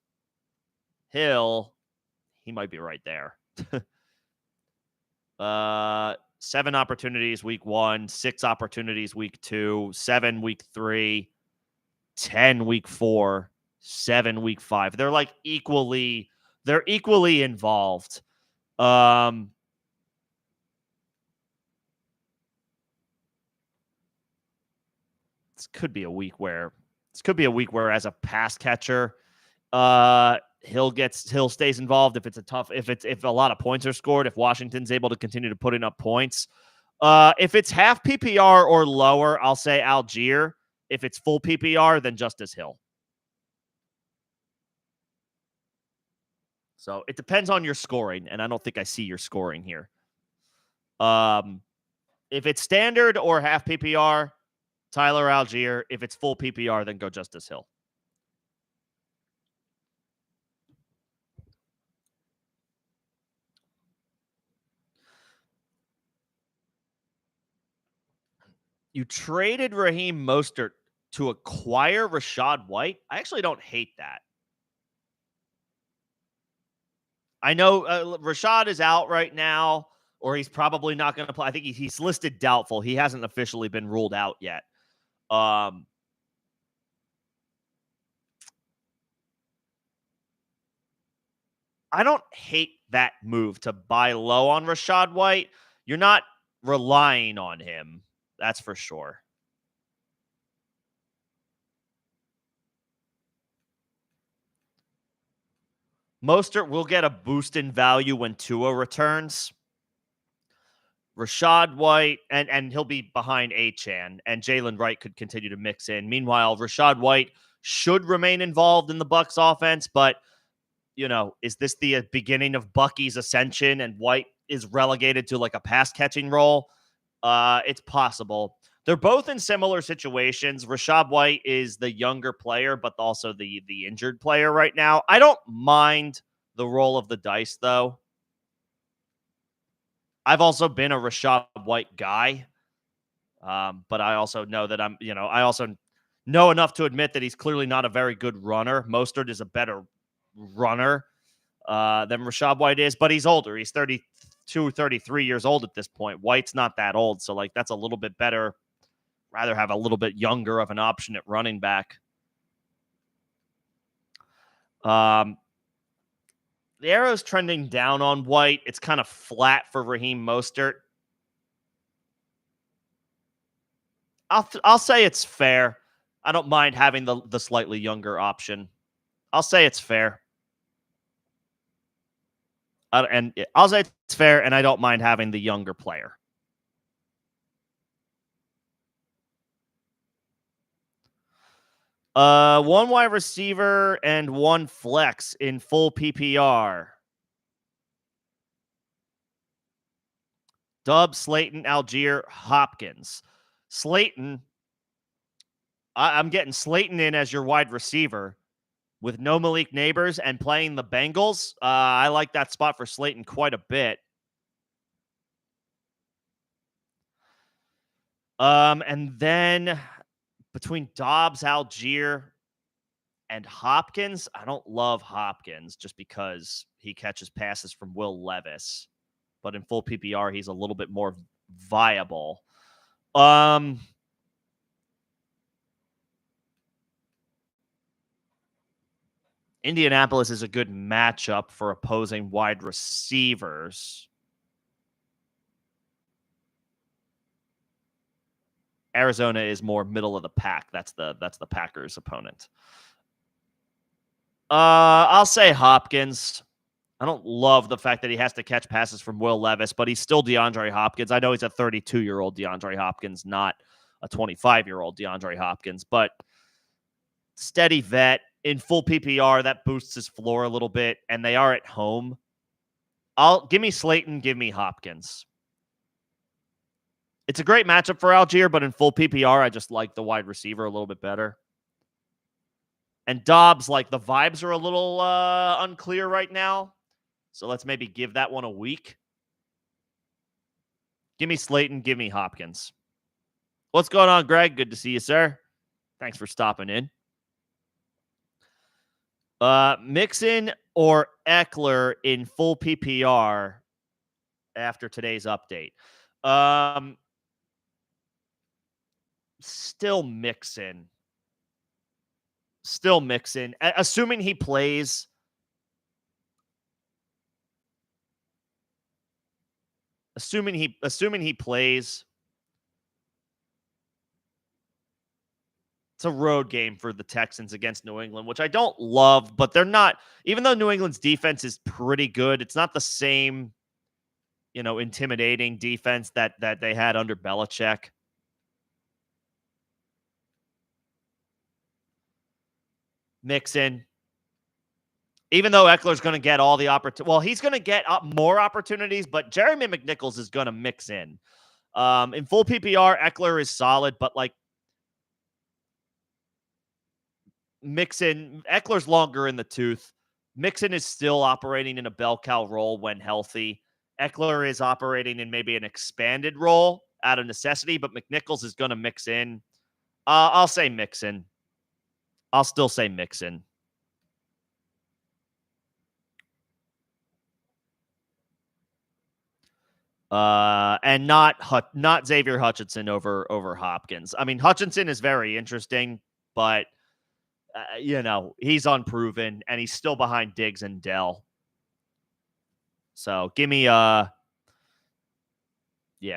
Hill, he might be right there. 7 opportunities week 1, 6 opportunities week 2, 7 week 3, 10 week 4, 7 week 5. They're like equally involved. This could be a week where as a pass catcher, Hill stays involved if a lot of points are scored, if Washington's able to continue to put up points. If it's half PPR or lower, I'll say Algier. If it's full PPR, then Justice Hill. So it depends on your scoring, and I don't think I see your scoring here. If it's standard or half PPR, Tyler Algier. If it's full PPR, then go Justice Hill. You traded Raheem Mostert to acquire Rashad White. I actually don't hate that. I know Rashad is out right now, or he's probably not going to play. I think he's listed doubtful. He hasn't officially been ruled out yet. Um, I don't hate that move to buy low on Rashad White. You're not relying on him. That's for sure. Mostert will get a boost in value when Tua returns. Rashad White, and he'll be behind Achane, and Jalen Wright could continue to mix in. Meanwhile, Rashad White should remain involved in the Bucs offense, but is this the beginning of Bucky's ascension and White is relegated to like a pass catching role? It's possible. They're both in similar situations. Rashad White is the younger player, but also the injured player right now. I don't mind the roll of the dice, though. I've also been a Rashad White guy, but I also know that I also know enough to admit that he's clearly not a very good runner. Mostert is a better runner than Rashad White is, but he's older. He's 32, 33 years old at this point. White's not that old, so like that's a little bit better. Rather have a little bit younger of an option at running back. The arrow's trending down on White. It's kind of flat for Raheem Mostert. I'll say it's fair. I don't mind having the slightly younger option. I'll say it's fair. And I'll say it's fair, and I don't mind having the younger player. One wide receiver and one flex in full PPR. Dub, Slayton, Algier, Hopkins. Slayton, I'm getting Slayton in as your wide receiver with no Malik Neighbors and playing the Bengals. I like that spot for Slayton quite a bit. And then between Dobbs, Algier, and Hopkins, I don't love Hopkins just because he catches passes from Will Levis. But in full PPR, he's a little bit more viable. Indianapolis is a good matchup for opposing wide receivers. Arizona is more middle of the pack. That's the Packers' opponent. I'll say Hopkins. I don't love the fact that he has to catch passes from Will Levis, but he's still DeAndre Hopkins. I know he's a 32-year-old DeAndre Hopkins, not a 25-year-old DeAndre Hopkins, but steady vet. In full PPR, that boosts his floor a little bit, and they are at home. Give me Slayton, give me Hopkins. It's a great matchup for Algier, but in full PPR, I just like the wide receiver a little bit better. And Dobbs, like the vibes are a little unclear right now. So let's maybe give that one a week. Give me Slayton, give me Hopkins. What's going on, Greg? Good to see you, sir. Thanks for stopping in. Mixon or Eckler in full PPR after today's update. Still Mixon. Assuming he plays. Assuming he plays. It's a road game for the Texans against New England, which I don't love, but they're not, even though New England's defense is pretty good, it's not the same, intimidating defense that they had under Belichick. Mixon. Even though Eckler's going to get all the opportunities, well, he's going to get more opportunities, but Jeremy McNichols is going to mix in. In full PPR, Eckler is solid, but like Mixon, Eckler's longer in the tooth. Mixon is still operating in a bell cow role when healthy. Eckler is operating in maybe an expanded role out of necessity, but McNichols is going to mix in. I'll say Mixon. I'll still say Mixon. And not Xavier Hutchinson over Hopkins. I mean, Hutchinson is very interesting, but he's unproven and he's still behind Diggs and Dell. So give me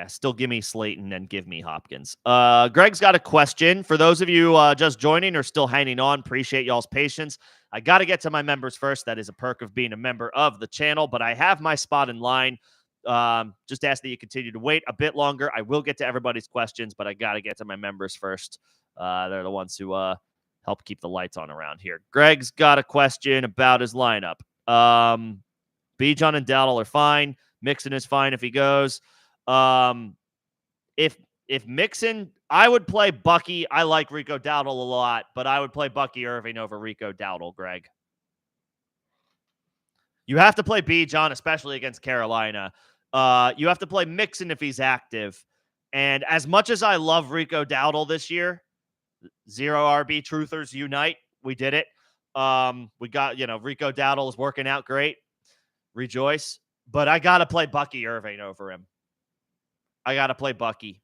still give me Slayton and give me Hopkins. Greg's got a question. For those of you just joining or still hanging on, appreciate y'all's patience. I got to get to my members first. That is a perk of being a member of the channel, but I have my spot in line. Just ask that you continue to wait a bit longer. I will get to everybody's questions, but I got to get to my members first. They're the ones who help keep the lights on around here. Greg's got a question about his lineup. Bijan and Dowdle are fine. Mixon is fine if he goes. If Mixon, I would play Bucky. I like Rico Dowdle a lot, but I would play Bucky Irving over Rico Dowdle, Greg. You have to play Bijan, especially against Carolina. You have to play Mixon if he's active. And as much as I love Rico Dowdle this year, zero RB truthers unite. We did it. We got, Rico Dowdle is working out great. Rejoice. But I got to play Bucky Irving over him. I got to play Bucky.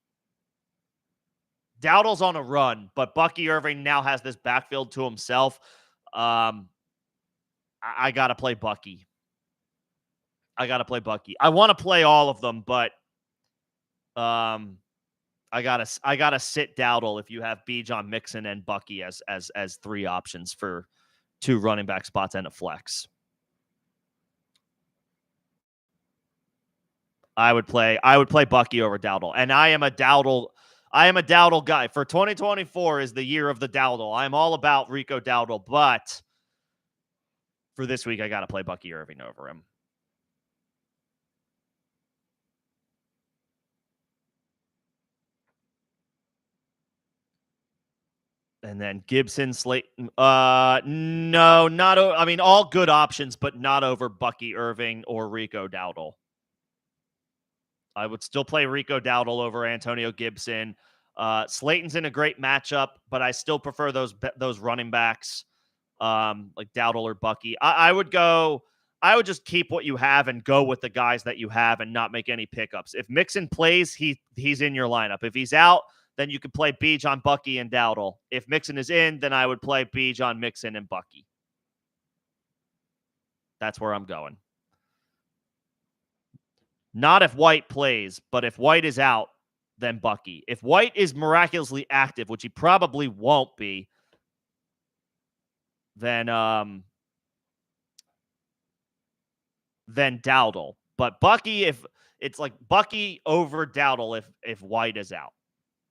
Dowdle's on a run, but Bucky Irving now has this backfield to himself. I got to play Bucky. I want to play all of them, but I gotta sit Dowdle if you have Bijan, Mixon, and Bucky as three options for two running back spots and a flex. I would play Bucky over Dowdle, and I am a Dowdle guy. For 2024 is the year of the Dowdle. I'm all about Rico Dowdle, but for this week I got to play Bucky Irving over him. And then Gibson, Slayton. No, not. I mean, all good options, but not over Bucky Irving or Rico Dowdle. I would still play Rico Dowdle over Antonio Gibson. Slayton's in a great matchup, but I still prefer those running backs, like Dowdle or Bucky. I would just keep what you have and go with the guys that you have and not make any pickups. If Mixon plays, he's in your lineup. If he's out, then you could play Bijan, Bucky, and Dowdle. If Mixon is in, then I would play Bijan, Mixon, and Bucky. That's where I'm going. Not if White plays, but if White is out, then Bucky. If White is miraculously active, which he probably won't be, then Dowdle. But Bucky, if it's like Bucky over Dowdle if White is out.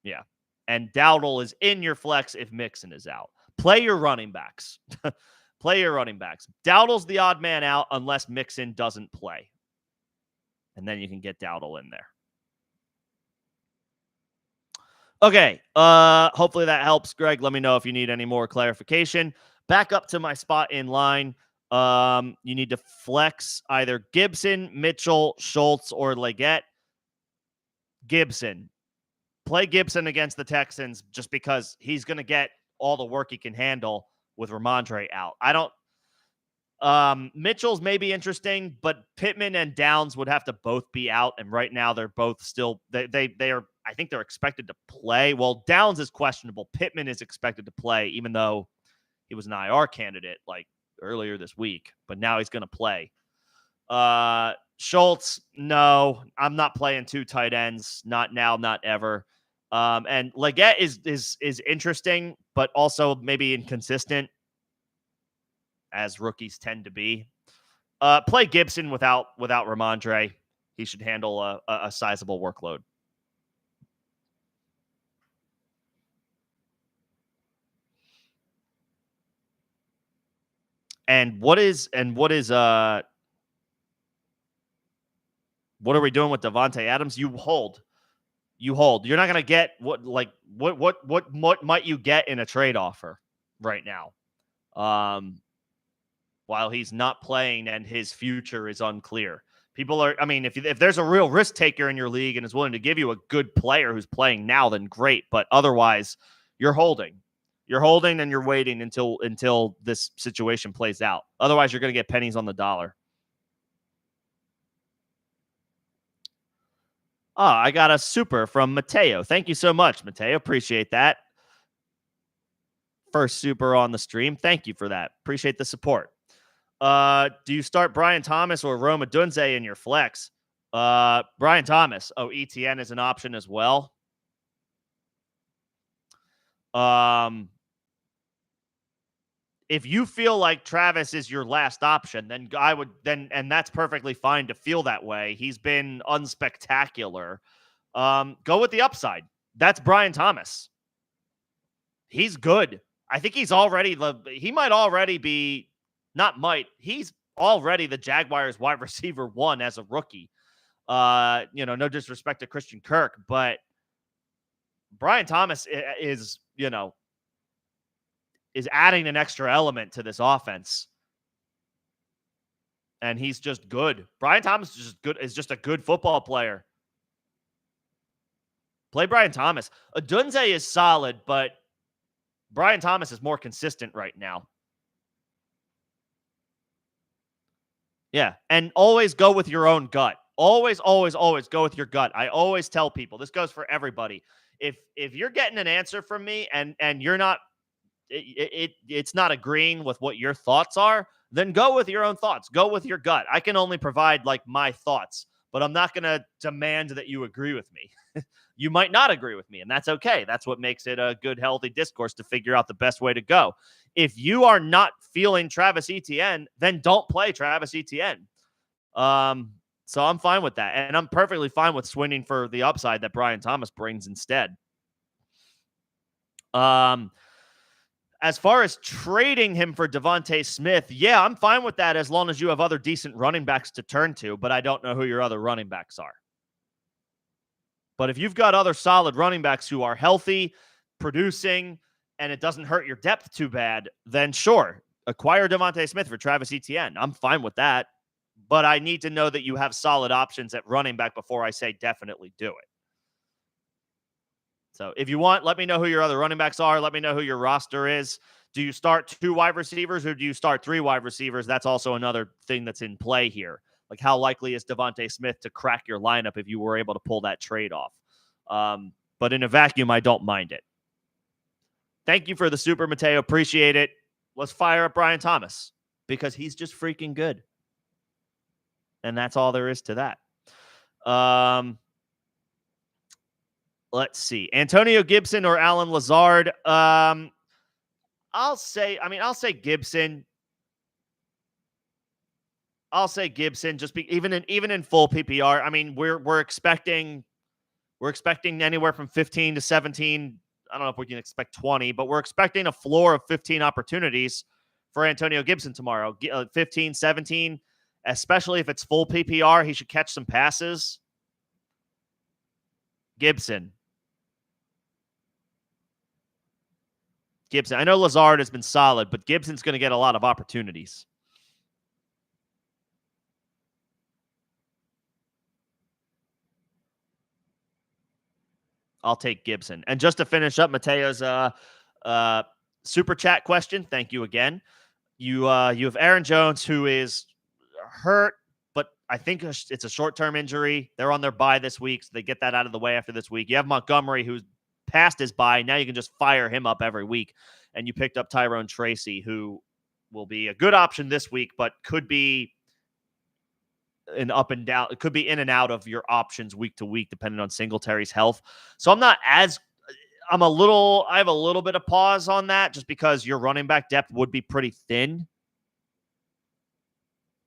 Yeah. And Dowdle is in your flex if Mixon is out. Play your running backs. Dowdle's the odd man out unless Mixon doesn't play. And then you can get Dowdle in there. Okay. Hopefully that helps, Greg. Let me know if you need any more clarification. Back up to my spot in line. You need to flex either Gibson, Mitchell, Schultz, or Leggett. Gibson. Play Gibson against the Texans just because he's going to get all the work he can handle with Ramondre out. Mitchell's may be interesting, but Pittman and Downs would have to both be out. And right now they're both still, they are, I think they're expected to play. Well, Downs is questionable. Pittman is expected to play, even though he was an IR candidate like earlier this week, but now he's going to play. Schultz, no, I'm not playing two tight ends. Not now, not ever. And Leggett is interesting, but also maybe inconsistent, as rookies tend to be. Play Gibson without Ramondre. He should handle a sizable workload. And what are we doing with Devontae Adams? You hold. You're not gonna get what might you get in a trade offer right now. While he's not playing and his future is unclear. People are, I mean, if there's a real risk taker in your league and is willing to give you a good player who's playing now, then great. But otherwise, you're holding. You're holding and you're waiting until this situation plays out. Otherwise, you're going to get pennies on the dollar. Oh, I got a super from Mateo. Thank you so much, Mateo. Appreciate that. First super on the stream. Thank you for that. Appreciate the support. Do you start Brian Thomas or Roma Dunze in your flex? Brian Thomas. Oh, ETN is an option as well. If you feel like Travis is your last option, then and that's perfectly fine to feel that way. He's been unspectacular. Go with the upside. That's Brian Thomas. He's good. I think he might already be, he's already the Jaguars wide receiver 1 as a rookie. No disrespect to Christian Kirk, but Brian Thomas is adding an extra element to this offense. And he's just good. Brian Thomas is just a good football player. Play Brian Thomas. Adunze is solid, but Brian Thomas is more consistent right now. Yeah, and always go with your own gut. Always, always, always go with your gut. I always tell people, this goes for everybody. If you're getting an answer from me and you're not, it's not agreeing with what your thoughts are, then go with your own thoughts. Go with your gut. I can only provide like my thoughts, but I'm not going to demand that you agree with me. You might not agree with me, and that's okay. That's what makes it a good, healthy discourse to figure out the best way to go. If you are not feeling Travis Etienne, then don't play Travis Etienne. So I'm fine with that, and I'm perfectly fine with swinging for the upside that Brian Thomas brings instead. As far as trading him for Devontae Smith, yeah, I'm fine with that as long as you have other decent running backs to turn to, but I don't know who your other running backs are. But if you've got other solid running backs who are healthy, producing, and it doesn't hurt your depth too bad, then sure, acquire Devontae Smith for Travis Etienne. I'm fine with that. But I need to know that you have solid options at running back before I say definitely do it. So if you want, let me know who your other running backs are. Let me know who your roster is. Do you start 2 wide receivers or do you start 3 wide receivers? That's also another thing that's in play here. Like, how likely is Devontae Smith to crack your lineup if you were able to pull that trade off? But in a vacuum, I don't mind it. Thank you for the super, Mateo. Appreciate it. Let's fire up Brian Thomas because he's just freaking good. And that's all there is to that. Let's see. Antonio Gibson or Alan Lazard? I'll say Gibson. I'll say Gibson. Even in full PPR. I mean, we're expecting anywhere from 15 to 17. I don't know if we can expect 20, but we're expecting a floor of 15 opportunities for Antonio Gibson tomorrow. 15, 17, especially if it's full PPR. He should catch some passes. Gibson. I know Lazard has been solid, but Gibson's going to get a lot of opportunities. I'll take Gibson. And just to finish up Mateo's super chat question, thank you again. You have Aaron Jones, who is hurt, but I think it's a short-term injury. They're on their bye this week, so they get that out of the way after this week. You have Montgomery, who's past his bye. Now you can just fire him up every week. And you picked up Tyrone Tracy, who will be a good option this week, but could be an up and down. It could be in and out of your options week to week, depending on Singletary's health. So I have a little bit of pause on that just because your running back depth would be pretty thin.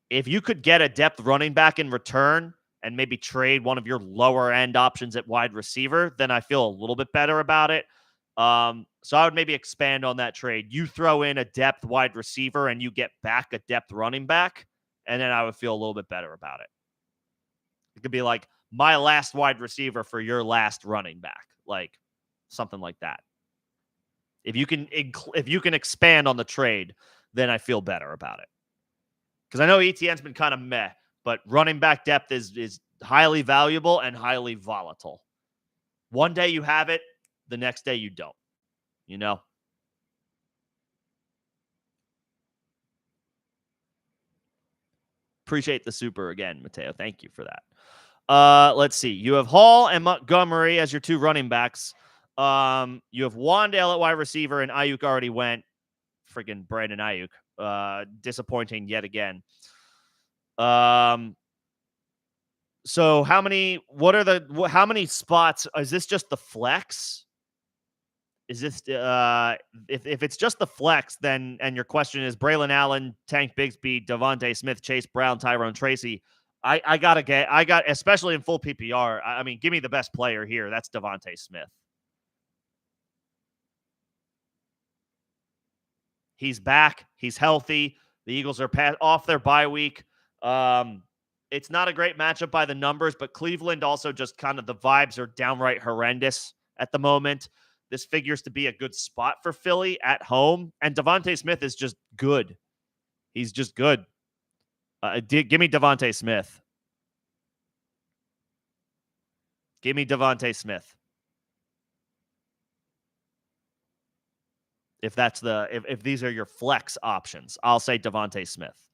If you could get a depth running back in return and maybe trade one of your lower end options at wide receiver, then I feel a little bit better about it. So I would maybe expand on that trade. You throw in a depth wide receiver and you get back a depth running back, and then I would feel a little bit better about it. It could be like my last wide receiver for your last running back, like something like that. If you can expand on the trade, then I feel better about it. Because I know ETN's been kind of meh. But running back depth is highly valuable and highly volatile. One day you have it, the next day you don't. You know? Appreciate the super again, Mateo. Thank you for that. Let's see. You have Hall and Montgomery as your two running backs. You have Wandale at wide receiver, and Ayuk already went. Friggin' Brandon Ayuk. Disappointing yet again. So how many spots? Is this just the flex? Is this if it's just the flex, then and your question is Braylon Allen, Tank Bigsby, Devontae Smith, Chase Brown, Tyrone Tracy. I got especially in full PPR. I mean, give me the best player here. That's Devontae Smith. He's back. He's healthy. The Eagles are off their bye week. It's not a great matchup by the numbers, but Cleveland also just kind of the vibes are downright horrendous at the moment. This figures to be a good spot for Philly at home. And Devontae Smith is just good. He's just good. Give me Devontae Smith. Give me Devontae Smith. If that's if these are your flex options, I'll say Devontae Smith.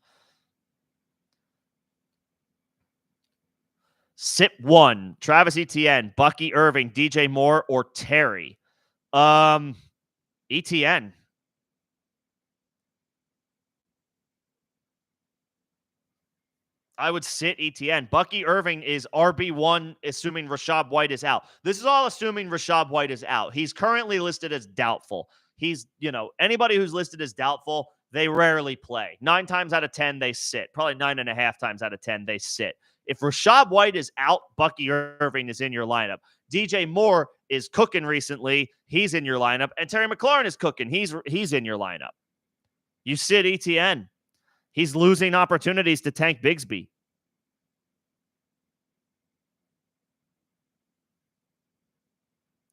Sip 1, Travis Etienne, Bucky Irving, DJ Moore, or Terry. Etienne. I would sit Etienne. Bucky Irving is RB1, assuming Rachaad White is out. This is all assuming Rachaad White is out. He's currently listed as doubtful. He's, anybody who's listed as doubtful, they rarely play. 9 times out of 10, they sit. Probably 9.5 times out of 10, they sit. If Rachaad White is out, Bucky Irving is in your lineup. DJ Moore is cooking recently. He's in your lineup. And Terry McLaurin is cooking. He's in your lineup. You sit Etienne. He's losing opportunities to Tank Bigsby.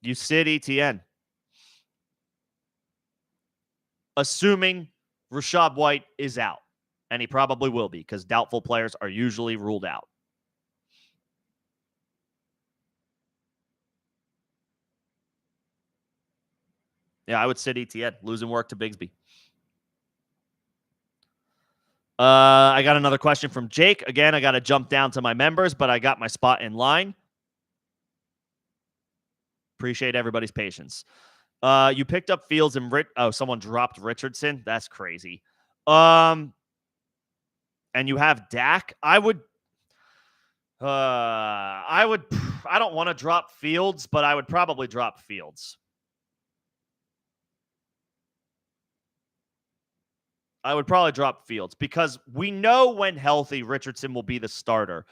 You sit Etienne. Assuming Rachaad White is out. And he probably will be because doubtful players are usually ruled out. Yeah, I would sit Etienne. Losing work to Bigsby. I got another question from Jake. Again, I got to jump down to my members, but I got my spot in line. Appreciate everybody's patience. You picked up Fields and someone dropped Richardson. That's crazy. And you have Dak. I don't want to drop Fields, but I would probably drop Fields. I would probably drop Fields because we know when healthy, Richardson will be the starter.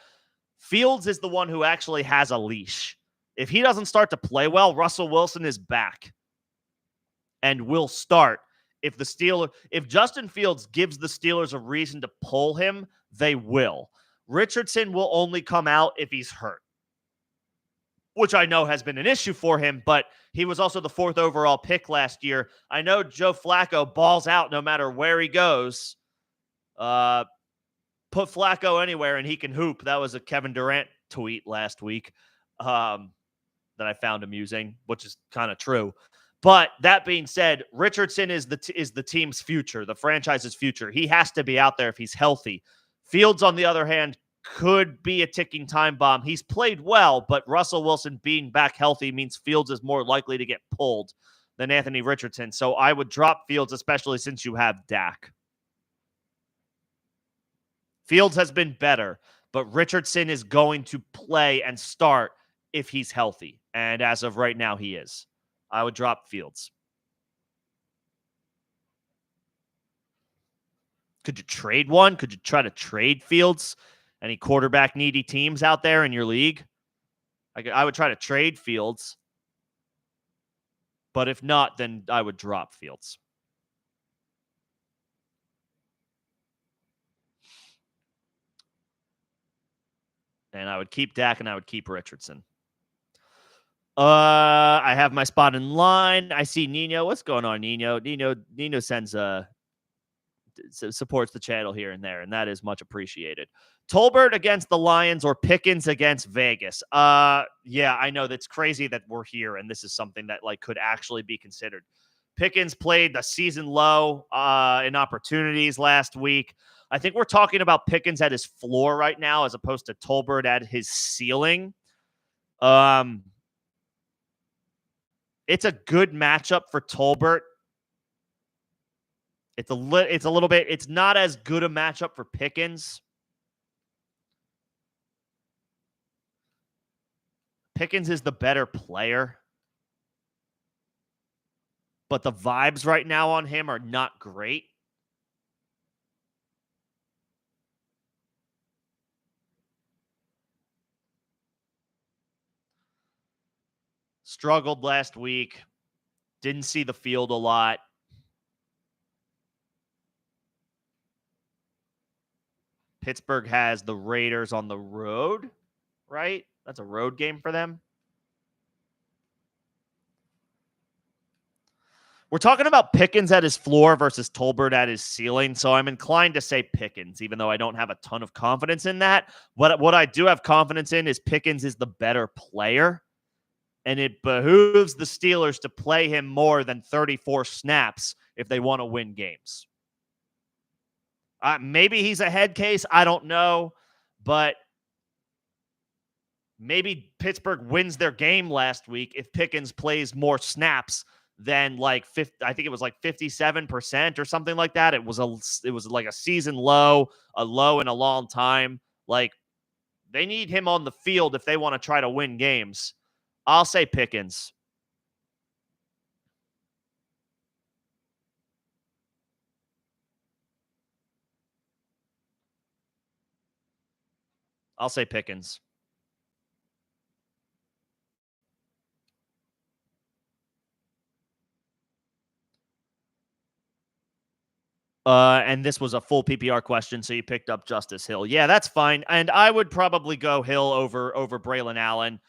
Fields is the one who actually has a leash. If he doesn't start to play well, Russell Wilson is back and will start. If Justin Fields gives the Steelers a reason to pull him, they will. Richardson will only come out if he's hurt, which I know has been an issue for him, but he was also the 4th overall pick last year. I know Joe Flacco balls out no matter where he goes. Put Flacco anywhere and he can hoop. That was a Kevin Durant tweet last week that I found amusing, which is kind of true. But that being said, Richardson is the team's future, the franchise's future. He has to be out there if he's healthy. Fields, on the other hand, could be a ticking time bomb. He's played well, but Russell Wilson being back healthy means Fields is more likely to get pulled than Anthony Richardson. So I would drop Fields, especially since you have Dak. Fields has been better, but Richardson is going to play and start if he's healthy. And as of right now, he is. I would drop Fields. Could you trade one? Could you try to trade Fields? Any quarterback needy teams out there in your league? I would try to trade Fields. But if not, then I would drop Fields. And I would keep Dak and I would keep Richardson. I have my spot in line. I see Nino. What's going on, Nino? Nino sends supports the channel here and there, and that is much appreciated. Tolbert against the Lions or Pickens against Vegas. Yeah, I know that's crazy that we're here and this is something that like could actually be considered. Pickens played the season low in opportunities last week. I think we're talking about Pickens at his floor right now as opposed to Tolbert at his ceiling. It's a good matchup for Tolbert. It's a little bit. It's not as good a matchup for Pickens. Pickens is the better player, but the vibes right now on him are not great. Struggled last week. Didn't see the field a lot. Pittsburgh has the Raiders on the road, right? That's a road game for them. We're talking about Pickens at his floor versus Tolbert at his ceiling, so I'm inclined to say Pickens, even though I don't have a ton of confidence in that. What I do have confidence in is Pickens is the better player, and it behooves the Steelers to play him more than 34 snaps if they want to win games. Maybe he's a head case. I don't know, but maybe Pittsburgh wins their game last week if Pickens plays more snaps than like 50, I think it was like 57% or something like that. It was like a season low, a low in a long time. Like they need him on the field if they want to try to win games. I'll say Pickens. I'll say Pickens. And this was a full PPR question, so you picked up Justice Hill. Yeah, that's fine. And I would probably go Hill over Braylon Allen.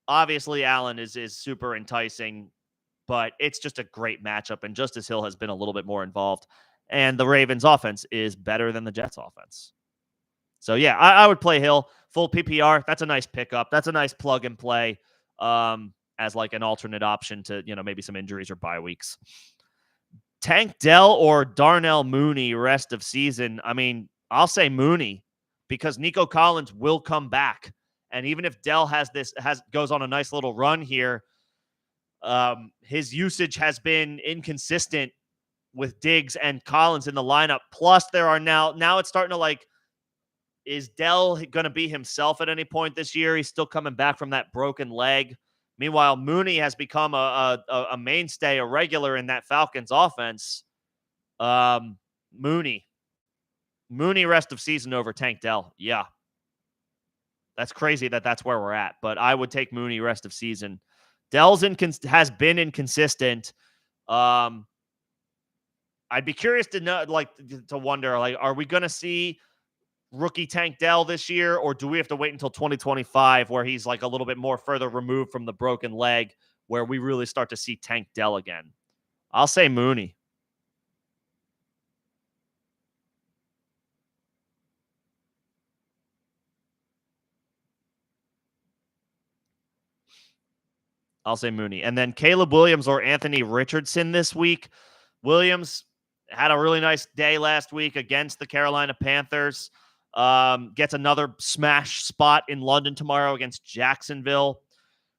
Obviously, Allen is super enticing, but it's just a great matchup, and Justice Hill has been a little bit more involved. And the Ravens' offense is better than the Jets' offense. So, yeah, I would play Hill. Full PPR, that's a nice pickup. That's a nice plug and play as like an alternate option to, maybe some injuries or bye weeks. Tank Dell or Darnell Mooney rest of season? I mean, I'll say Mooney because Nico Collins will come back. And even if Dell goes on a nice little run here, his usage has been inconsistent with Diggs and Collins in the lineup. Plus, there are now it's starting to like, is Dell going to be himself at any point this year? He's still coming back from that broken leg. Meanwhile, Mooney has become a mainstay, a regular in that Falcons offense. Mooney rest of season over Tank Dell. Yeah. That's crazy that's where we're at, but I would take Mooney rest of season. Dell's has been inconsistent. I'd be curious to know, to wonder, are we going to see rookie Tank Dell this year, or do we have to wait until 2025 where he's like a little bit more further removed from the broken leg where we really start to see Tank Dell again? I'll say Mooney. I'll say Mooney. And then Caleb Williams or Anthony Richardson this week. Williams had a really nice day last week against the Carolina Panthers. Gets another smash spot in London tomorrow against Jacksonville.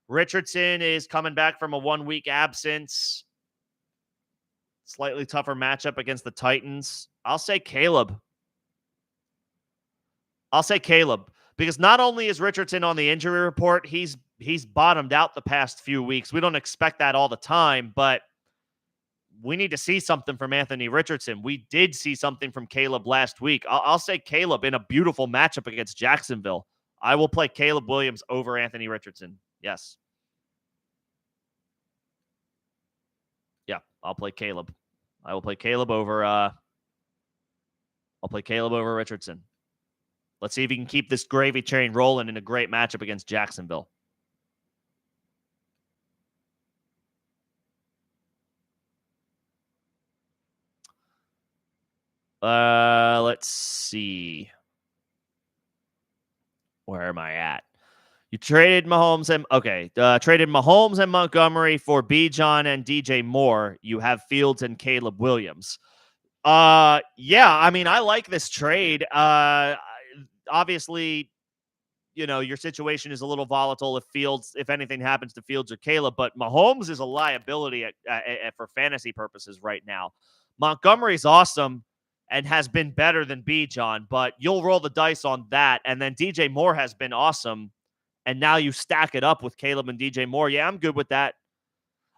Richardson is coming back from a 1-week absence. Slightly tougher matchup against the Titans. I'll say Caleb. Because not only is Richardson on the injury report, he's bottomed out the past few weeks. We don't expect that all the time, but we need to see something from Anthony Richardson. We did see something from Caleb last week. I'll say Caleb in a beautiful matchup against Jacksonville. I will play Caleb Williams over Anthony Richardson. Yes. Yeah, I'll play Caleb. I will play Caleb over Richardson. Let's see if he can keep this gravy train rolling in a great matchup against Jacksonville. Let's see. Where am I at? You traded Mahomes and Montgomery for Bijan and DJ Moore. You have Fields and Caleb Williams. Yeah, I mean, I like this trade. Obviously, your situation is a little volatile if anything happens to Fields or Caleb, but Mahomes is a liability for fantasy purposes right now. Montgomery's awesome and has been better than Bijan, but you'll roll the dice on that. And then DJ Moore has been awesome, and now you stack it up with Caleb and DJ Moore. Yeah, I'm good with that.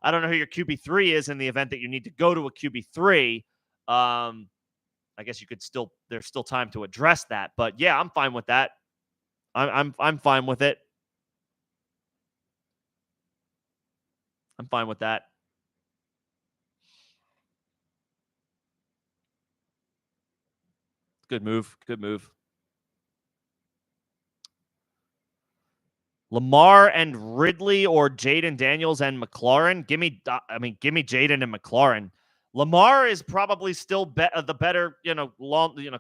I don't know who your QB3 is in the event that you need to go to a QB3. I guess there's still time to address that, but yeah, I'm fine with that. I'm fine with it. I'm fine with that. Good move. Good move. Lamar and Ridley or Jaden Daniels and McLaurin. Give me Jaden and McLaurin. Lamar is probably still the better,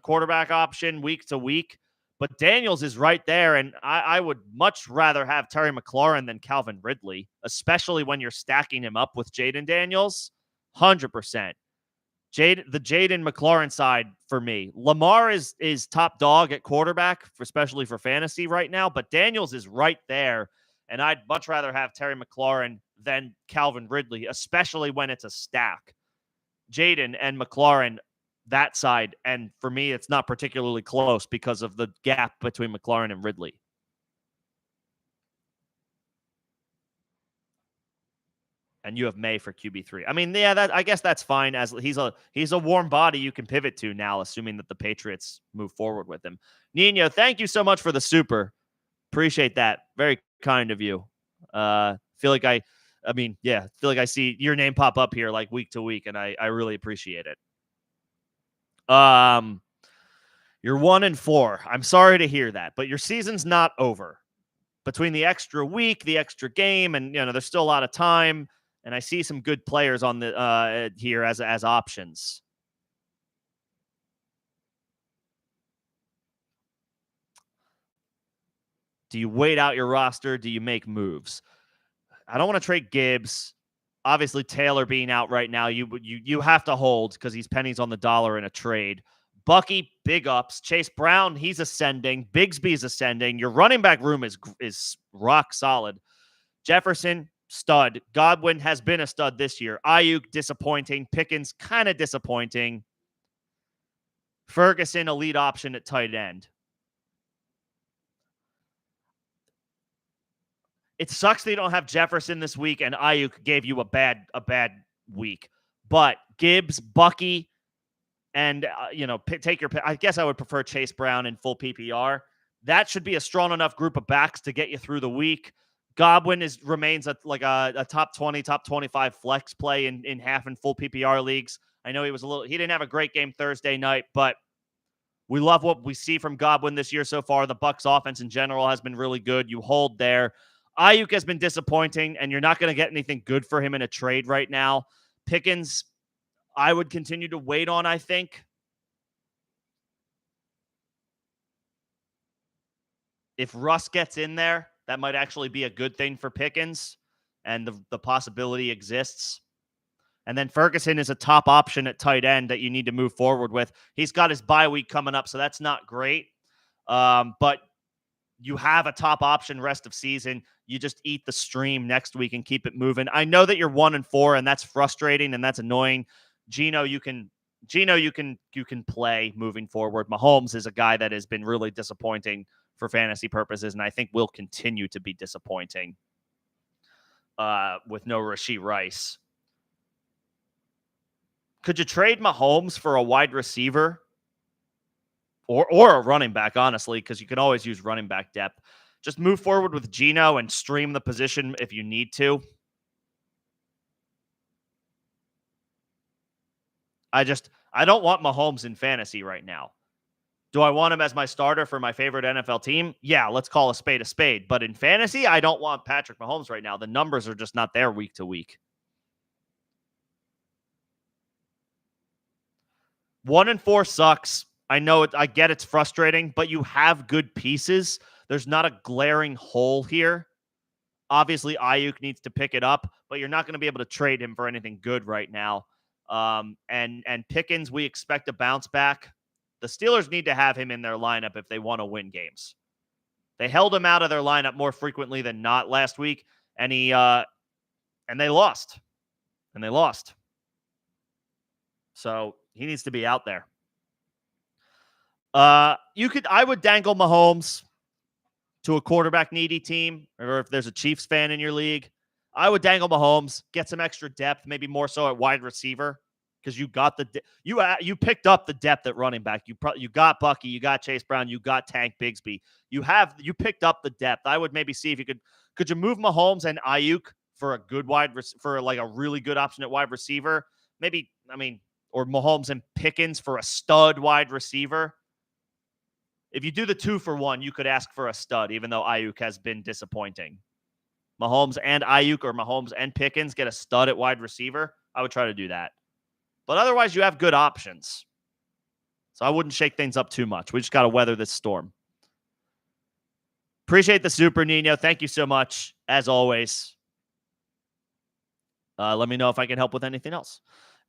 quarterback option week to week. But Daniels is right there, and I would much rather have Terry McLaurin than Calvin Ridley, especially when you're stacking him up with Jaden Daniels. 100%. The Jaden McLaurin side for me. Lamar is top dog at quarterback, especially for fantasy right now, but Daniels is right there, and I'd much rather have Terry McLaurin than Calvin Ridley, especially when it's a stack. Jaden and McLaurin, that side, and for me, it's not particularly close because of the gap between McLaurin and Ridley. And you have May for QB3. I mean, yeah, I guess that's fine, as he's a warm body you can pivot to now, assuming that the Patriots move forward with him. Nino, thank you so much for the super. Appreciate that. Very kind of you. Feel like I see your name pop up here like week to week, and I really appreciate it. You're 1-4. I'm sorry to hear that, but your season's not over. Between the extra week, the extra game, and there's still a lot of time. And I see some good players on the here as options. Do you wait out your roster? Do you make moves? I don't want to trade Gibbs. Obviously, Taylor being out right now, you have to hold because he's pennies on the dollar in a trade. Bucky, big ups. Chase Brown, he's ascending. Bigsby's ascending. Your running back room is rock solid. Jefferson, stud. Godwin has been a stud this year. Ayuk, disappointing. Pickens, kind of disappointing. Ferguson, elite option at tight end. It sucks that you don't have Jefferson this week, and Ayuk gave you a bad week. But Gibbs, Bucky, and take your pick. I guess I would prefer Chase Brown in full PPR. That should be a strong enough group of backs to get you through the week. Godwin remains a top 20, top 25 flex play in half and full PPR leagues. I know he didn't have a great game Thursday night, but we love what we see from Godwin this year so far. The Bucs offense in general has been really good. You hold there. Ayuk has been disappointing, and you're not going to get anything good for him in a trade right now. Pickens, I would continue to wait on, I think. If Russ gets in there, that might actually be a good thing for Pickens, and the possibility exists. And then Ferguson is a top option at tight end that you need to move forward with. He's got his bye week coming up, so that's not great. But you have a top option rest of season. You just eat the stream next week and keep it moving. I know that you're 1-4, and that's frustrating and that's annoying. Gino, you can play moving forward. Mahomes is a guy that has been really disappointing for fantasy purposes, and I think will continue to be disappointing with no Rashee Rice. Could you trade Mahomes for a wide receiver or a running back, honestly, because you can always use running back depth? Just move forward with Gino and stream the position if you need to. I don't want Mahomes in fantasy right now. Do I want him as my starter for my favorite NFL team? Yeah, let's call a spade a spade. But in fantasy, I don't want Patrick Mahomes right now. The numbers are just not there week to week. 1-4 sucks. I know it. I get it's frustrating, but you have good pieces. There's not a glaring hole here. Obviously, Ayuk needs to pick it up, but you're not going to be able to trade him for anything good right now. And Pickens, we expect a bounce back. The Steelers need to have him in their lineup if they want to win games. They held him out of their lineup more frequently than not last week, and they lost. And they lost. So he needs to be out there. I would dangle Mahomes to a quarterback needy team, or if there's a Chiefs fan in your league, I would dangle Mahomes, get some extra depth, maybe more so at wide receiver, because you got you picked up the depth at running back. You got Bucky, you got Chase Brown, you got Tank Bigsby. You picked up the depth. I would maybe see if you could you move Mahomes and Ayuk for a good for like a really good option at wide receiver, maybe. Or Mahomes and Pickens for a stud wide receiver. If you do the 2-for-1, you could ask for a stud, even though Ayuk has been disappointing. Mahomes and Ayuk or Mahomes and Pickens get a stud at wide receiver. I would try to do that. But otherwise, you have good options. So I wouldn't shake things up too much. We just got to weather this storm. Appreciate the super, Nino. Thank you so much, as always. Let me know if I can help with anything else.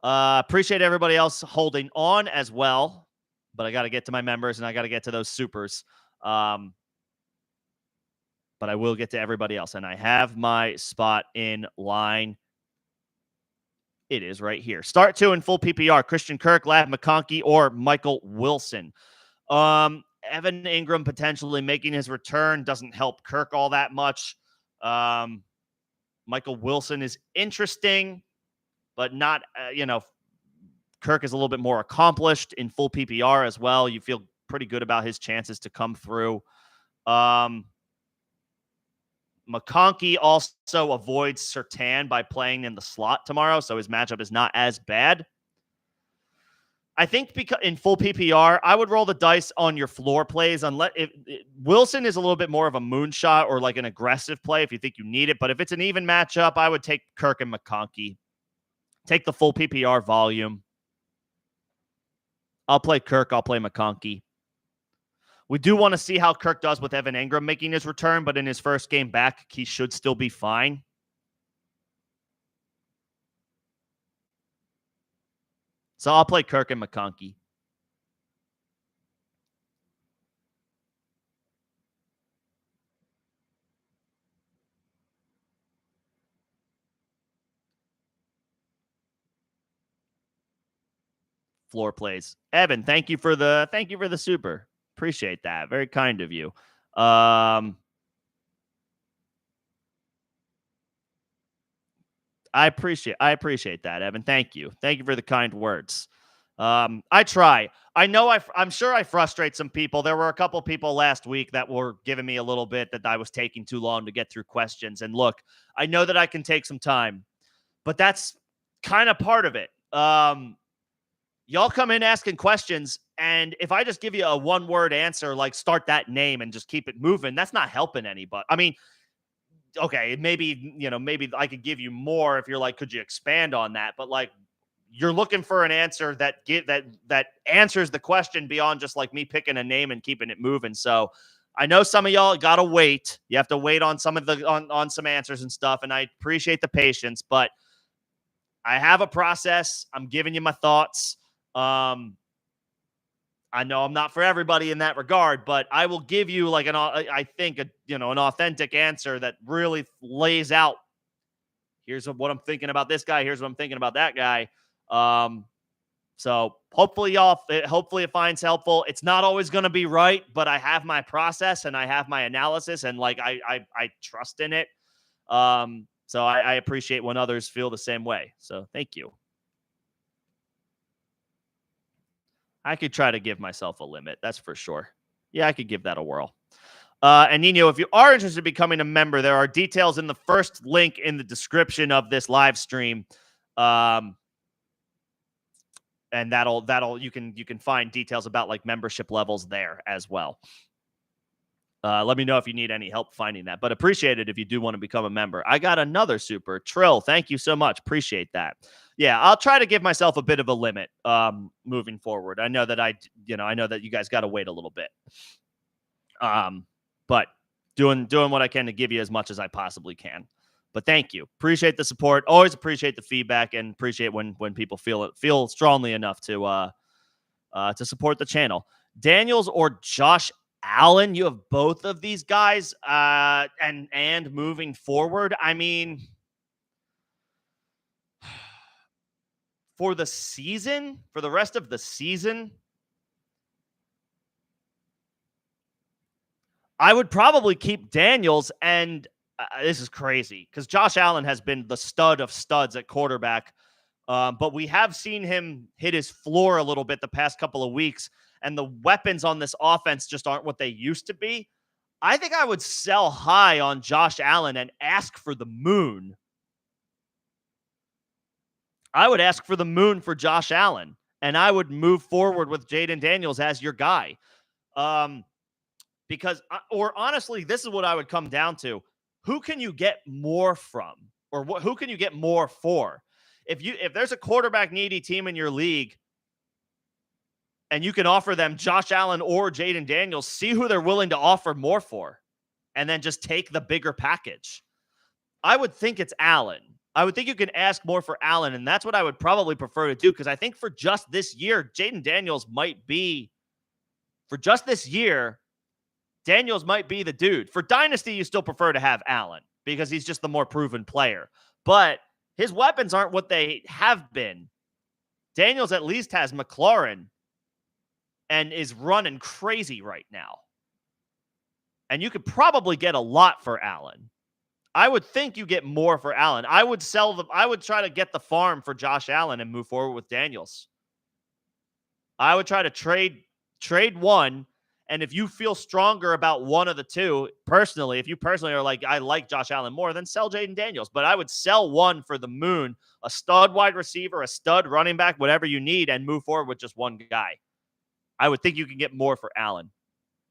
Appreciate everybody else holding on as well. But I got to get to my members and I got to get to those supers. But I will get to everybody else. And I have my spot in line. It is right here. Start 2 in full PPR. Christian Kirk, Lav McConkey, or Michael Wilson. Evan Ingram potentially making his return doesn't help Kirk all that much. Michael Wilson is interesting, but not, Kirk is a little bit more accomplished in full PPR as well. You feel pretty good about his chances to come through. McConkey also avoids Surtain by playing in the slot tomorrow, so his matchup is not as bad. I think because in full PPR, I would roll the dice on your floor plays. Wilson is a little bit more of a moonshot or like an aggressive play if you think you need it. But if it's an even matchup, I would take Kirk and McConkey. Take the full PPR volume. I'll play Kirk. I'll play McConkey. We do want to see how Kirk does with Evan Ingram making his return, but in his first game back, he should still be fine. So I'll play Kirk and McConkey. Floor plays. Evan, thank you for the super. Appreciate that. Very kind of you. I appreciate that, Evan. Thank you. Thank you for the kind words. I try. I know I'm sure I frustrate some people. There were a couple people last week that were giving me a little bit that I was taking too long to get through questions. And look, I know that I can take some time, but that's kind of part of it. Y'all come in asking questions, and if I just give you a one-word answer, like start that name and just keep it moving, that's not helping anybody. I mean, okay, maybe I could give you more if you're like, could you expand on that? But like, you're looking for an answer that answers the question beyond just like me picking a name and keeping it moving. So I know some of y'all gotta wait. You have to wait on some of on some answers and stuff, and I appreciate the patience, but I have a process. I'm giving you my thoughts. I know I'm not for everybody in that regard, but I will give you like an authentic answer that really lays out. Here's what I'm thinking about this guy. Here's what I'm thinking about that guy. So hopefully it finds helpful. It's not always going to be right, but I have my process and I have my analysis, and like I trust in it. So I appreciate when others feel the same way. So thank you. I could try to give myself a limit. That's for sure. Yeah, I could give that a whirl. And Nino, if you are interested in becoming a member, there are details in the first link in the description of this live stream. And that'll you can find details about like membership levels there as well. Let me know if you need any help finding that, but appreciate it if you do want to become a member. I got another super. Trill, thank you so much. Appreciate that. Yeah, I'll try to give myself a bit of a limit moving forward. I know that I know that you guys got to wait a little bit. But doing what I can to give you as much as I possibly can. But thank you. Appreciate the support. Always appreciate the feedback and appreciate when people feel strongly enough to support the channel. Daniels or Josh Allen, you have both of these guys, and moving forward, I mean, for the season, for the rest of the season, I would probably keep Daniels, and this is crazy because Josh Allen has been the stud of studs at quarterback, but we have seen him hit his floor a little bit the past couple of weeks, and the weapons on this offense just aren't what they used to be. I think I would sell high on Josh Allen and ask for the moon. I would ask for the moon for Josh Allen, and I would move forward with Jaden Daniels as your guy. Because, or honestly, this is what I would come down to. Who can you get more from? Or who can you get more for? If there's a quarterback needy team in your league, and you can offer them Josh Allen or Jaden Daniels, see who they're willing to offer more for, and then just take the bigger package. I would think it's Allen. I would think you can ask more for Allen, and that's what I would probably prefer to do, because I think for just this year, Jaden Daniels might be, for just this year, Daniels might be the dude. For Dynasty, you still prefer to have Allen because he's just the more proven player. But his weapons aren't what they have been. Daniels at least has McLaurin and is running crazy right now. And you could probably get a lot for Allen. I would think you get more for Allen. I would try to get the farm for Josh Allen and move forward with Daniels. I would try to trade one. And if you feel stronger about one of the two, if you personally are like, I like Josh Allen more, then sell Jaden Daniels. But I would sell one for the moon, a stud wide receiver, a stud running back, whatever you need, and move forward with just one guy. I would think you can get more for Allen.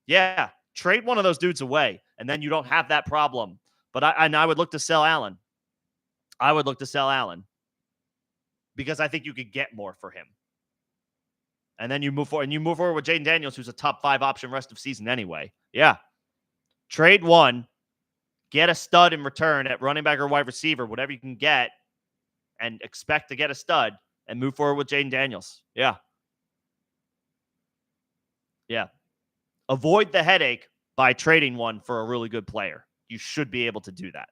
Yeah, trade one of those dudes away, and then you don't have that problem. But I would look to sell Allen. I would look to sell Allen because I think you could get more for him. And then you move forward, with Jaden Daniels, who's a top 5 option rest of season anyway. Yeah. Trade one, get a stud in return at running back or wide receiver, whatever you can get, and expect to get a stud, and move forward with Jaden Daniels. Yeah. Yeah. Avoid the headache by trading one for a really good player. You should be able to do that.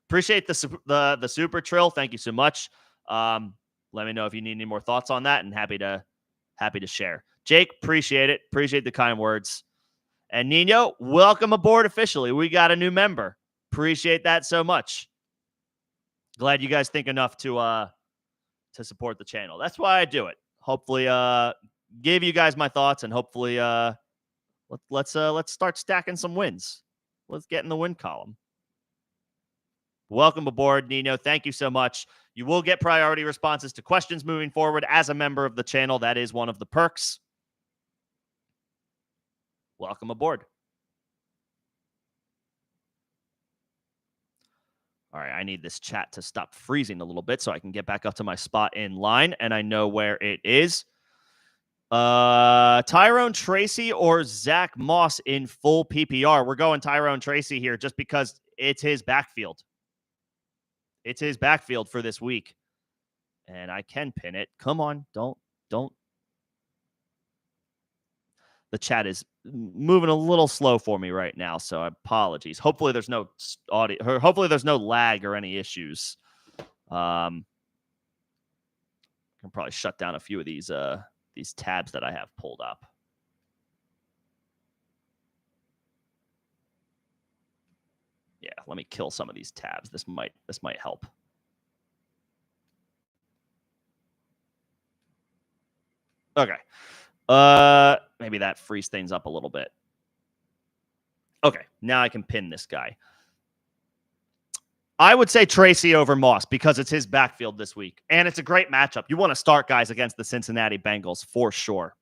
Appreciate the super Trill. Thank you so much. Let me know if you need any more thoughts on that, and happy to share. Jake, appreciate it. Appreciate the kind words. And Nino, welcome aboard officially. We got a new member. Appreciate that so much. Glad you guys think enough to support the channel. That's why I do it. Hopefully, give you guys my thoughts, and hopefully, let's start stacking some wins. Let's get in the win column. Welcome aboard, Nino. Thank you so much. You will get priority responses to questions moving forward as a member of the channel. That is one of the perks. Welcome aboard. All right, I need this chat to stop freezing a little bit so I can get back up to my spot in line, and I know where it is. Tyrone Tracy or Zach Moss in full PPR. We're going Tyrone Tracy here just because it's his backfield. It's his backfield for this week. And I can pin it. Come on, don't. The chat is moving a little slow for me right now, so apologies. Hopefully there's no audio. Hopefully there's no lag or any issues. I can probably shut down a few of these tabs that I have pulled up. Yeah, let me kill some of these tabs. This might help. Okay. Maybe that frees things up a little bit. Okay, now I can pin this guy. I would say Tracy over Moss because it's his backfield this week. And it's a great matchup. You want to start guys against the Cincinnati Bengals for sure.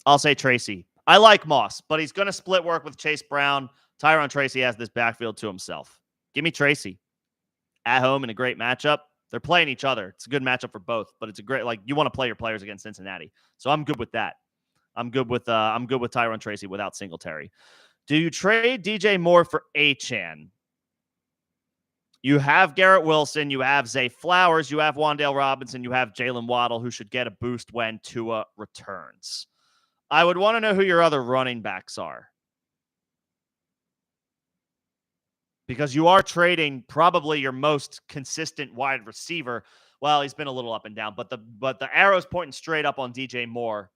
I'll say Tracy. I like Moss, but he's going to split work with Chase Brown. Tyrone Tracy has this backfield to himself. Give me Tracy at home in a great matchup. They're playing each other. It's a good matchup for both, but it's a great, like, you want to play your players against Cincinnati. So I'm good with that. I'm good with Tyrone Tracy without Singletary. Do you trade DJ Moore for Achane? You have Garrett Wilson, you have Zay Flowers, you have Wan'Dale Robinson, you have Jalen Waddle, who should get a boost when Tua returns. I would want to know who your other running backs are, because you are trading probably your most consistent wide receiver. Well, he's been a little up and down, but the arrow's pointing straight up on DJ Moore.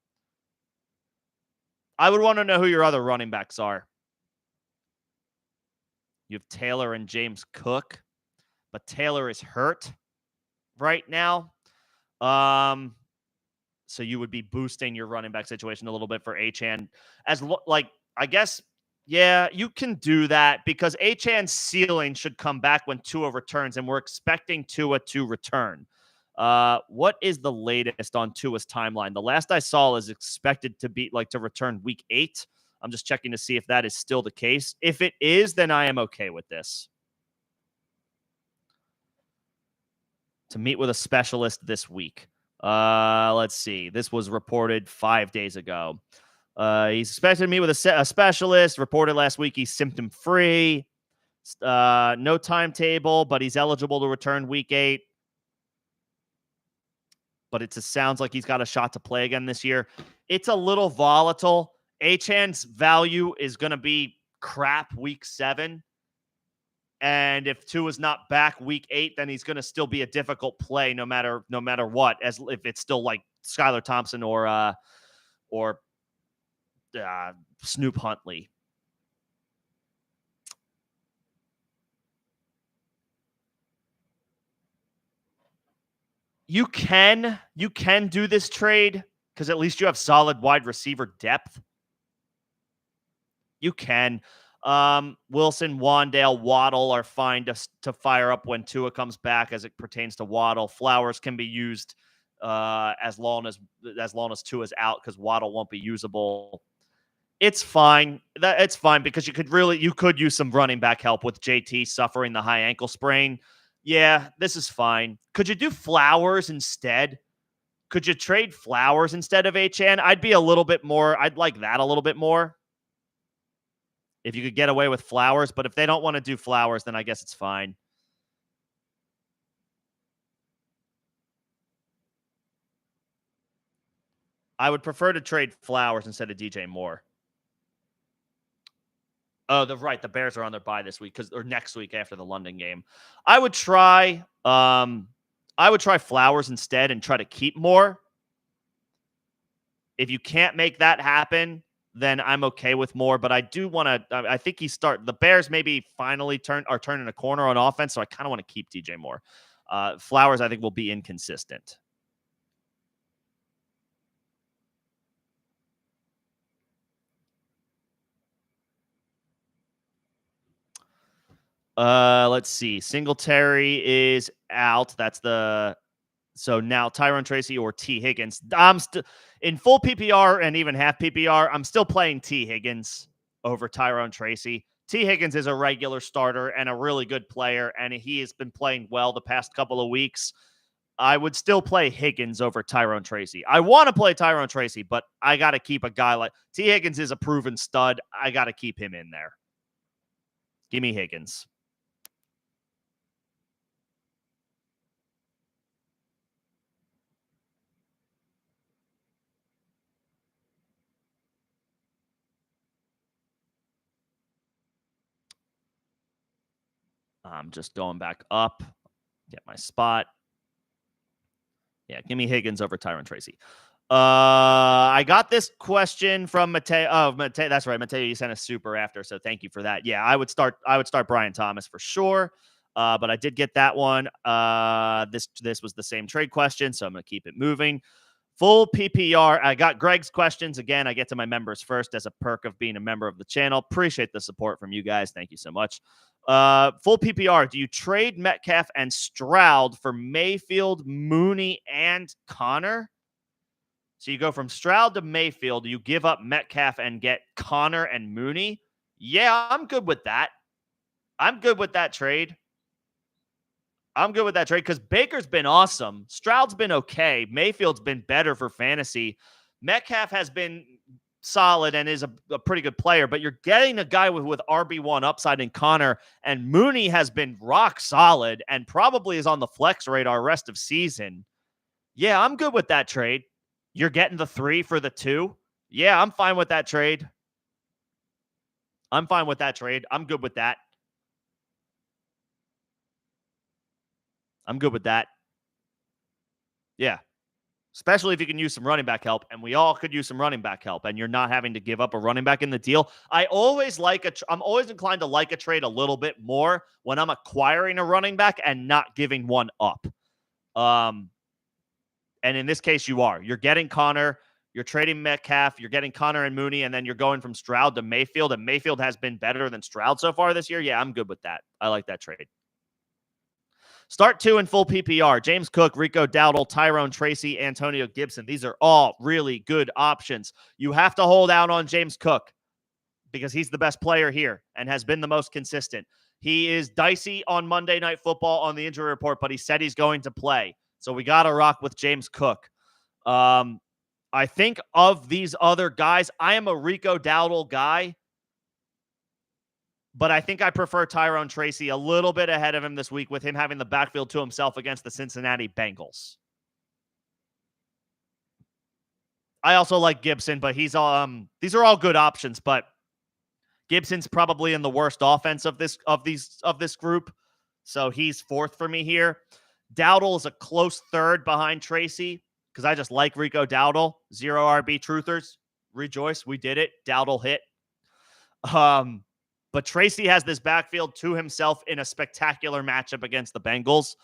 I would want to know who your other running backs are. You have Taylor and James Cook, but Taylor is hurt right now. So you would be boosting your running back situation a little bit for Achane. I guess, yeah, you can do that because Achane's ceiling should come back when Tua returns, and we're expecting Tua to return. What is the latest on Tua's timeline? The last I saw is expected to return week 8. I'm just checking to see if that is still the case. If it is, then I am okay with this. To meet with a specialist this week. Let's see. This was reported 5 days ago. He's expected to meet with a specialist. Reported last week he's symptom-free. No timetable, but he's eligible to return week 8. But it sounds like he's got a shot to play again this year. It's a little volatile. Achane's value is going to be crap week 7. And if Tua's not back week 8, then he's going to still be a difficult play no matter what, as if it's still like Skylar Thompson or Snoop Huntley. You can do this trade because at least you have solid wide receiver depth. You can. Wilson, Wan'Dale, Waddle are fine to fire up when Tua comes back as it pertains to Waddle. Flowers can be used as long as Tua's out because Waddle won't be usable. It's fine. It's fine because you could use some running back help with JT suffering the high ankle sprain. Yeah, this is fine. Could you do Flowers instead? Could you trade Flowers instead of Achane? I'd like that a little bit more. If you could get away with Flowers, but if they don't want to do Flowers, then I guess it's fine. I would prefer to trade Flowers instead of DJ Moore. Oh, the Bears are on their bye this week or next week after the London game. I would try Flowers instead and try to keep Moore. If you can't make that happen, then I'm okay with Moore. But I do want to. I think the Bears maybe finally are turning a corner on offense, so I kind of want to keep DJ Moore. Flowers, I think, will be inconsistent. Let's see. Singletary is out. So now Tyrone Tracy or T. Higgins. I'm in full PPR and even half PPR. I'm still playing T. Higgins over Tyrone Tracy. T. Higgins is a regular starter and a really good player, and he has been playing well the past couple of weeks. I would still play Higgins over Tyrone Tracy. I want to play Tyrone Tracy, but I got to keep a guy like T. Higgins is a proven stud. I got to keep him in there. Give me Higgins. I'm just going back up, get my spot. Yeah, give me Higgins over Tyrone Tracy. I got this question from Mateo. Oh, Mateo, that's right. Mateo, you sent a super after, so thank you for that. Yeah, I would start Brian Thomas for sure. But I did get that one. This was the same trade question, so I'm going to keep it moving. Full PPR. I got Greg's questions. Again, I get to my members first as a perk of being a member of the channel. Appreciate the support from you guys. Thank you so much. Full PPR. Do you trade Metcalf and Stroud for Mayfield, Mooney, and Connor? So you go from Stroud to Mayfield, you give up Metcalf and get Connor and Mooney. Yeah, I'm good with that. I'm good with that trade. Because Baker's been awesome. Stroud's been okay. Mayfield's been better for fantasy. Metcalf has been solid and is a pretty good player, but you're getting a guy with RB1 upside in Connor, and Mooney has been rock solid and probably is on the flex radar rest of season. Yeah, I'm good with that trade. You're getting the 3 for the 2. Yeah, I'm fine with that trade. I'm good with that. I'm good with that. Yeah. Especially if you can use some running back help, and we all could use some running back help, and you're not having to give up a running back in the deal. I'm always inclined to like a trade a little bit more when I'm acquiring a running back and not giving one up. And in this case, you're getting Connor, you're trading Metcalf, you're getting Connor and Mooney, and then you're going from Stroud to Mayfield, and Mayfield has been better than Stroud so far this year. Yeah, I'm good with that. I like that trade. Start 2 in full PPR. James Cook, Rico Dowdle, Tyrone Tracy, Antonio Gibson. These are all really good options. You have to hold out on James Cook because he's the best player here and has been the most consistent. He is dicey on Monday Night Football on the injury report, but he said he's going to play. So we got to rock with James Cook. I think of these other guys, I am a Rico Dowdle guy, but I think I prefer Tyrone Tracy a little bit ahead of him this week with him having the backfield to himself against the Cincinnati Bengals. I also like Gibson, but these are all good options, but Gibson's probably in the worst offense of this group. So he's 4th for me here. Dowdle is a close 3rd behind Tracy because I just like Rico Dowdle. 0 RB truthers. Rejoice, we did it. Dowdle hit. But Tracy has this backfield to himself in a spectacular matchup against the Bengals.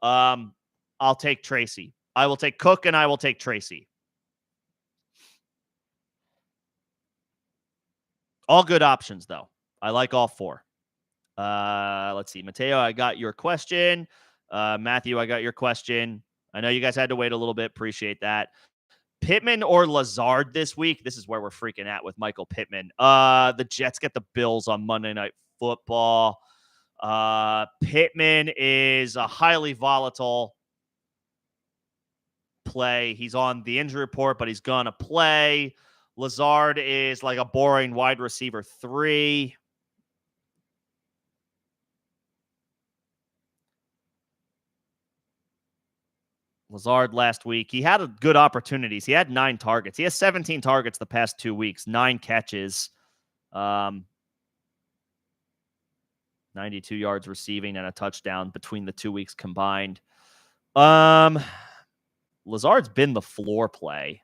I'll take Tracy. I will take Cook, and I will take Tracy. All good options, though. I like all 4. Let's see. Mateo, I got your question. Matthew, I got your question. I know you guys had to wait a little bit. Appreciate that. Pittman or Lazard this week? This is where we're freaking at with Michael Pittman. The Jets get the Bills on Monday Night Football. Pittman is a highly volatile play. He's on the injury report, but he's going to play. Lazard is like a boring wide receiver 3. Lazard last week, he had good opportunities. He had 9 targets. He has 17 targets the past 2 weeks, 9 catches, 92 yards receiving and a touchdown between the 2 weeks combined. Lazard's been the floor play.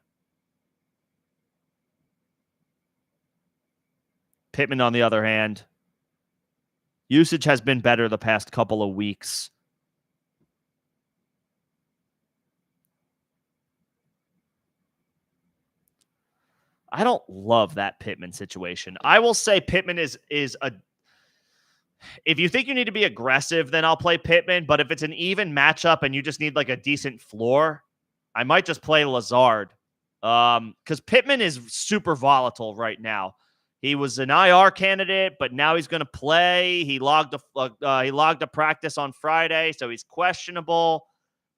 Pittman, on the other hand, usage has been better the past couple of weeks. I don't love that Pittman situation. I will say Pittman is a... If you think you need to be aggressive, then I'll play Pittman. But if it's an even matchup and you just need like a decent floor, I might just play Lazard. Because Pittman is super volatile right now. He was an IR candidate, but now he's going to play. He logged a practice on Friday, so he's questionable.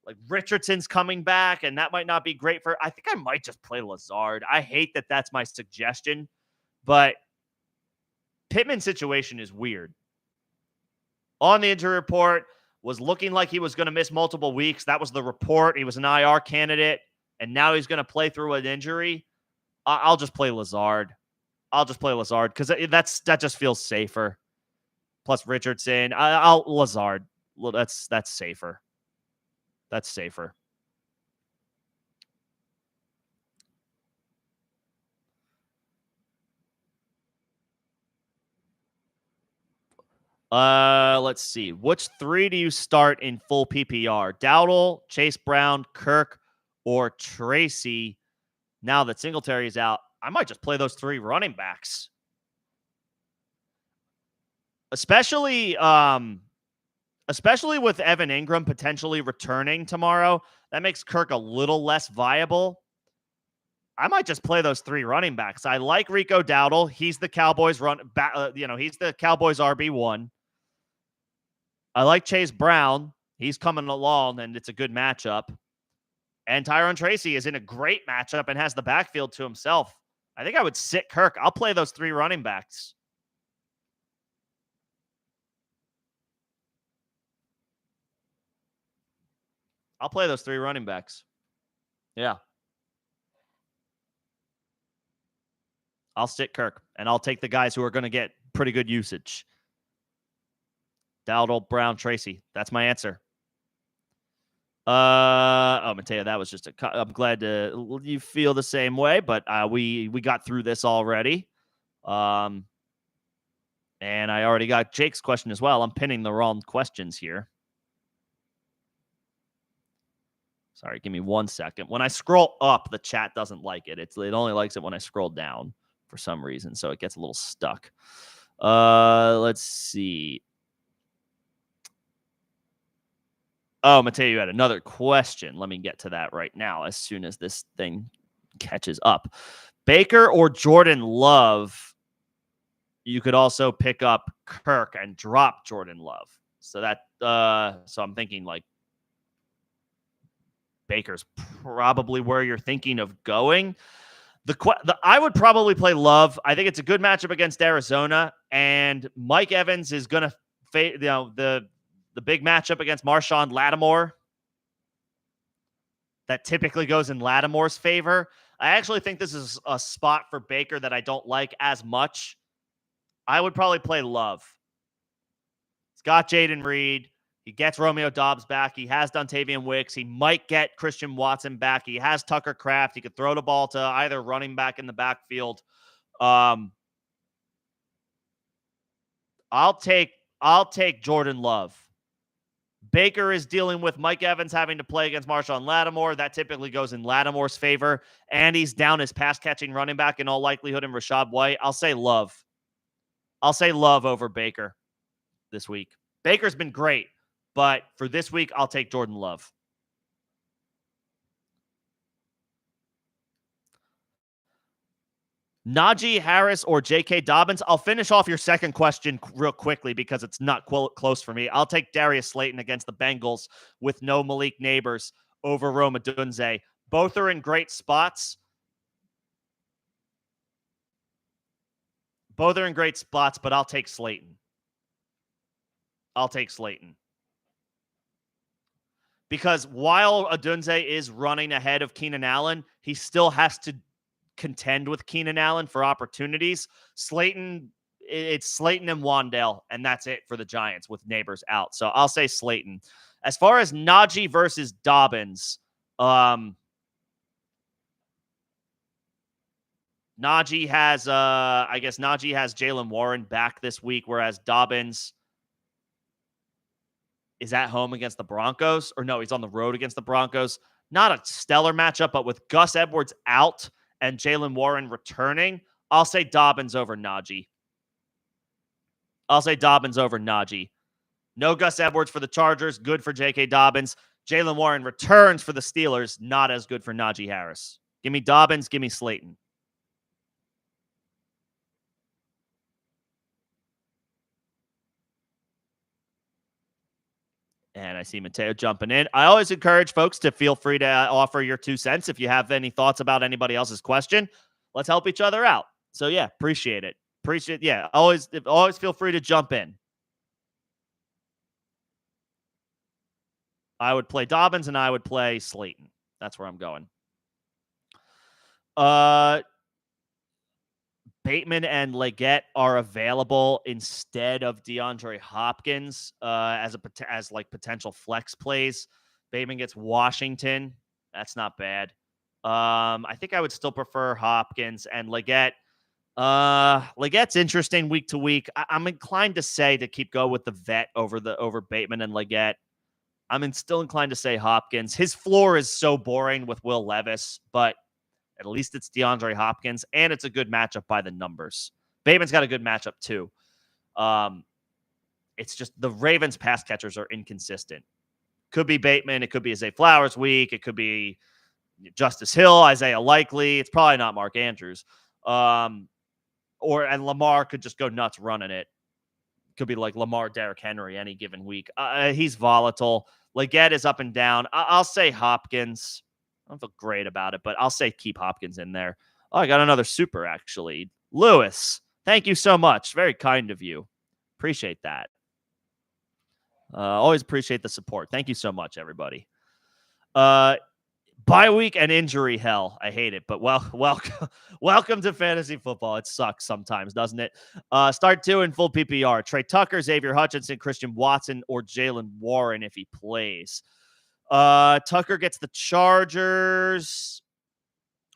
Like Richardson's coming back, and that might not be great for. I think I might just play Lazard. I hate that that's my suggestion, but Pittman's situation is weird. On the injury report, was looking like he was going to miss multiple weeks. That was the report. He was an IR candidate, and now he's going to play through an injury. I'll just play Lazard. Because that just feels safer. Plus Richardson. I'll Lazard. Well, that's safer. That's safer. Let's see. Which 3 do you start in full PPR? Dowdle, Chase Brown, Kirk, or Tracy? Now that Singletary is out, I might just play those 3 running backs. Especially with Evan Ingram potentially returning tomorrow. That makes Kirk a little less viable. I might just play those 3 running backs. I like Rico Dowdle. He's the Cowboys he's the Cowboys RB1. I like Chase Brown. He's coming along, and it's a good matchup. And Tyrone Tracy is in a great matchup and has the backfield to himself. I think I would sit Kirk. I'll play those 3 running backs. I'll play those 3 running backs. Yeah. I'll sit Kirk, and I'll take the guys who are going to get pretty good usage. Dowdle, Brown, Tracy. That's my answer. Mateo, that was just I'm glad you feel the same way, but we got through this already. And I already got Jake's question as well. I'm pinning the wrong questions here. Sorry, give me 1 second. When I scroll up, the chat doesn't like it. It only likes it when I scroll down for some reason, so it gets a little stuck. Let's see. Oh, Mateo, you had another question. Let me get to that right now as soon as this thing catches up. Baker or Jordan Love? You could also pick up Kirk and drop Jordan Love. So I'm thinking like Baker's probably where you're thinking of going. I would probably play Love. I think it's a good matchup against Arizona, and Mike Evans is going to the big matchup against Marshawn Lattimore that typically goes in Lattimore's favor. I actually think this is a spot for Baker that I don't like as much. I would probably play Love. He's got Jaden Reed. He gets Romeo Doubs back. He has Dontavian Wicks. He might get Christian Watson back. He has Tucker Kraft. He could throw the ball to either running back in the backfield. I'll take Jordan Love. Baker is dealing with Mike Evans having to play against Marshawn Lattimore. That typically goes in Lattimore's favor. And he's down his pass-catching running back in all likelihood in Rachaad White. I'll say Love. I'll say Love over Baker this week. Baker's been great, but for this week, I'll take Jordan Love. Najee Harris or J.K. Dobbins? I'll finish off your second question real quickly because it's not close for me. I'll take Darius Slayton against the Bengals with no Malik Neighbors over Rome Odunze. Both are in great spots. But I'll take Slayton. Because while Odunze is running ahead of Keenan Allen, he still has to contend with Keenan Allen for opportunities. It's Slayton and Wan'Dale, and that's it for the Giants with Neighbors out. So I'll say Slayton. As far as Najee versus Dobbins, Najee has Jaylen Warren back this week, whereas Dobbins is at home against the Broncos. Or no, he's on the road against the Broncos. Not a stellar matchup, but with Gus Edwards out and Jaylen Warren returning, I'll say Dobbins over Najee. No Gus Edwards for the Chargers, good for J.K. Dobbins. Jaylen Warren returns for the Steelers, not as good for Najee Harris. Give me Dobbins, give me Slayton. And I see Mateo jumping in. I always encourage folks to feel free to offer your 2 cents if you have any thoughts about anybody else's question. Let's help each other out. So, yeah, appreciate it. Yeah, always feel free to jump in. I would play Dobbins and I would play Slayton. That's where I'm going. Bateman and Leggett are available instead of DeAndre Hopkins as potential flex plays. Bateman gets Washington. That's not bad. I think I would still prefer Hopkins and Leggett. Leggett's interesting week to week. I'm inclined to say to keep go with the vet over Bateman and Leggett. I'm still inclined to say Hopkins. His floor is so boring with Will Levis, but at least it's DeAndre Hopkins, and it's a good matchup by the numbers. Bateman's got a good matchup, too. It's just the Ravens' pass catchers are inconsistent. Could be Bateman. It could be a Zay Flowers week. It could be Justice Hill, Isaiah Likely. It's probably not Mark Andrews. And Lamar could just go nuts running it. Could be like Lamar, Derrick Henry any given week. He's volatile. Leggett is up and down. I'll say Hopkins. I don't feel great about it, but I'll say keep Hopkins in there. Oh, I got another super, actually. Lewis, thank you so much. Very kind of you. Appreciate that. Always appreciate the support. Thank you so much, everybody. Bye week and injury hell. I hate it, but welcome to fantasy football. It sucks sometimes, doesn't it? Start 2 in full PPR. Trey Tucker, Xavier Hutchinson, Christian Watson, or Jalen Warren if he plays. Tucker gets the Chargers.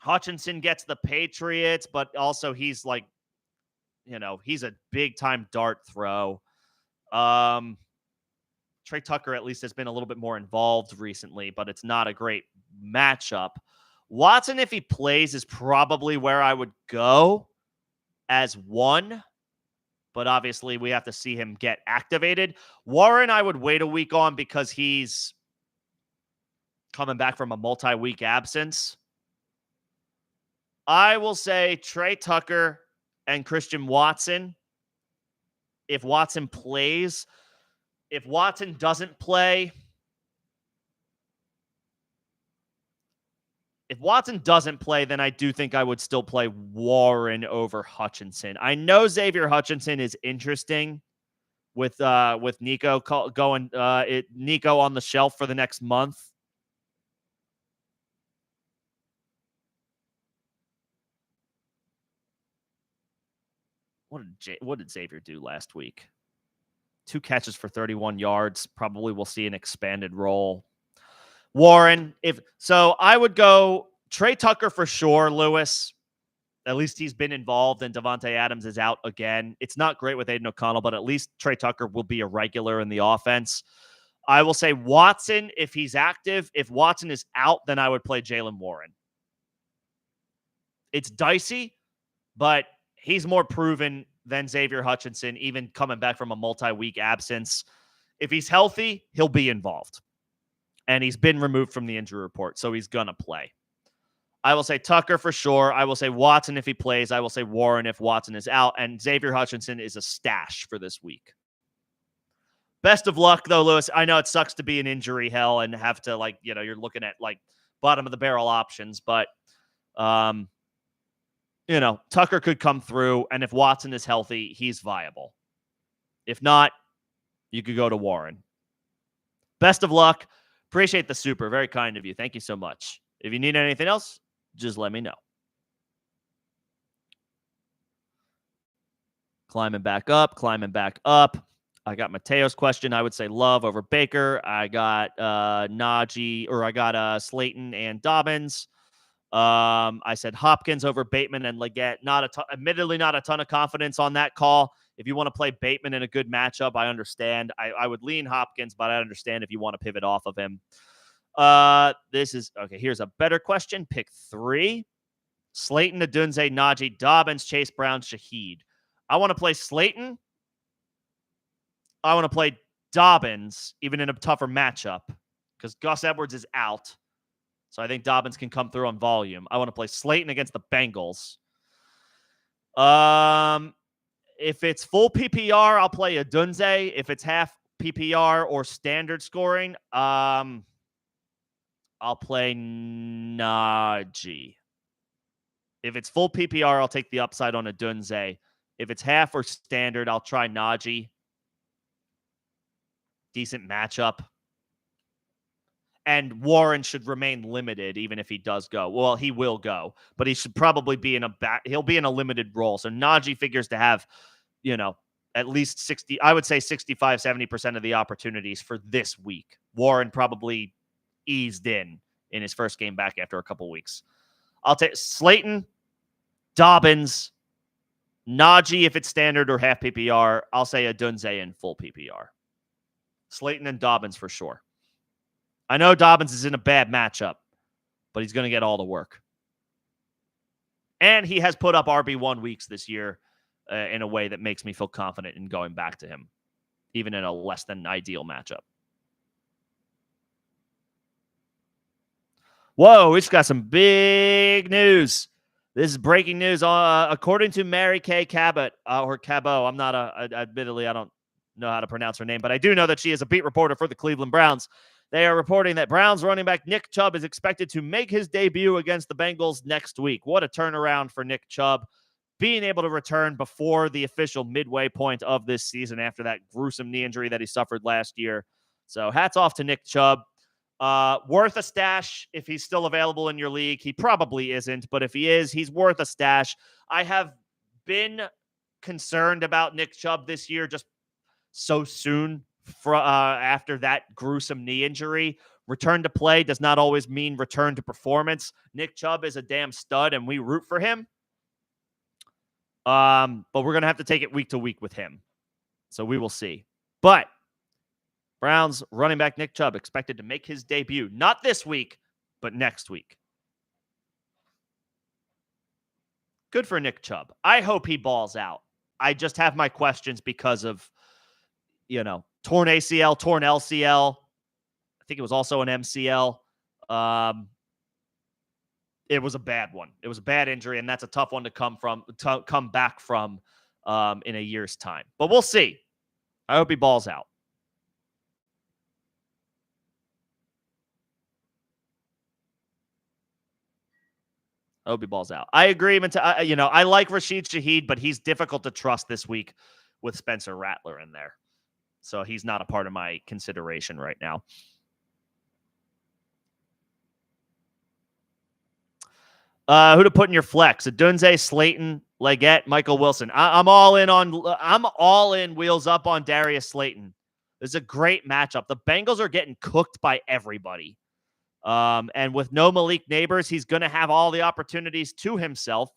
Hutchinson gets the Patriots, but also he's like, he's a big time dart throw. Trey Tucker at least has been a little bit more involved recently, but it's not a great matchup. Watson, if he plays, is probably where I would go as 1, but obviously we have to see him get activated. Warren, I would wait a week on because he's coming back from a multi-week absence. I will say Trey Tucker and Christian Watson. If Watson plays, if Watson doesn't play, then I do think I would still play Warren over Hutchinson. I know Xavier Hutchinson is interesting with Nico going Nico on the shelf for the next month. What did Xavier do last week? 2 catches for 31 yards. Probably we'll see an expanded role. Warren, I would go Trey Tucker for sure, Lewis. At least he's been involved, and Devontae Adams is out again. It's not great with Aiden O'Connell, but at least Trey Tucker will be a regular in the offense. I will say Watson, if he's active. If Watson is out, then I would play Jalen Warren. It's dicey, but he's more proven than Xavier Hutchinson, even coming back from a multi-week absence. If he's healthy, he'll be involved. And he's been removed from the injury report, so he's going to play. I will say Tucker for sure. I will say Watson if he plays. I will say Warren if Watson is out. And Xavier Hutchinson is a stash for this week. Best of luck, though, Lewis. I know it sucks to be in injury hell and have to, you're looking at, bottom of the barrel options. But, Tucker could come through. And if Watson is healthy, he's viable. If not, you could go to Warren. Best of luck. Appreciate the super. Very kind of you. Thank you so much. If you need anything else, just let me know. Climbing back up. I got Mateo's question. I would say Love over Baker. I got Slayton and Dobbins. I said Hopkins over Bateman and Leggett. Admittedly, not a ton of confidence on that call. If you want to play Bateman in a good matchup, I understand. I would lean Hopkins, but I understand if you want to pivot off of him. Here's a better question. Pick 3. Slayton, Adunze, Najee, Dobbins, Chase Brown, Shaheed. I want to play Slayton. I want to play Dobbins, even in a tougher matchup, because Gus Edwards is out. So I think Dobbins can come through on volume. I want to play Slayton against the Bengals. If it's full PPR, I'll play Adunze. If it's half PPR or standard scoring, I'll play Najee. If it's full PPR, I'll take the upside on Adunze. If it's half or standard, I'll try Najee. Decent matchup. And Warren should remain limited even if he does go. Well, he will go, but he should probably be he'll be in a limited role. So Najee figures to have, at least 60, I would say 65, 70% of the opportunities for this week. Warren probably eased in his first game back after a couple weeks. I'll take Slayton, Dobbins, Najee if it's standard or half PPR. I'll say Adunze in full PPR. Slayton and Dobbins for sure. I know Dobbins is in a bad matchup, but he's going to get all the work. And he has put up RB1 weeks this year in a way that makes me feel confident in going back to him, even in a less than ideal matchup. Whoa, we just got some big news. This is breaking news. According to Mary Kay Cabot, or Cabot, I'm not admittedly, I don't know how to pronounce her name, but I do know that she is a beat reporter for the Cleveland Browns. They are reporting that Browns running back Nick Chubb is expected to make his debut against the Bengals next week. What a turnaround for Nick Chubb, being able to return before the official midway point of this season after that gruesome knee injury that he suffered last year. So hats off to Nick Chubb. Worth a stash if he's still available in your league. He probably isn't, but if he is, he's worth a stash. I have been concerned about Nick Chubb this year just so soon after that gruesome knee injury. Return to play does not always mean return to performance. Nick Chubb is a damn stud, and we root for him. But we're going to have to take it week to week with him. So we will see. But Browns running back Nick Chubb expected to make his debut, not this week, but next week. Good for Nick Chubb. I hope he balls out. I just have my questions because of, torn ACL, torn LCL. I think it was also an MCL. It was a bad one. It was a bad injury, and that's a tough one to come back from in a year's time. But we'll see. I hope he balls out. I hope he balls out. I agree. I like Rashid Shaheed, but he's difficult to trust this week with Spencer Rattler in there. So he's not a part of my consideration right now. Who to put in your flex? Adunze, Slayton, Leggett, Michael Wilson. I'm all in wheels up on Darius Slayton. This is a great matchup. The Bengals are getting cooked by everybody. And with no Malik Neighbors, he's going to have all the opportunities to himself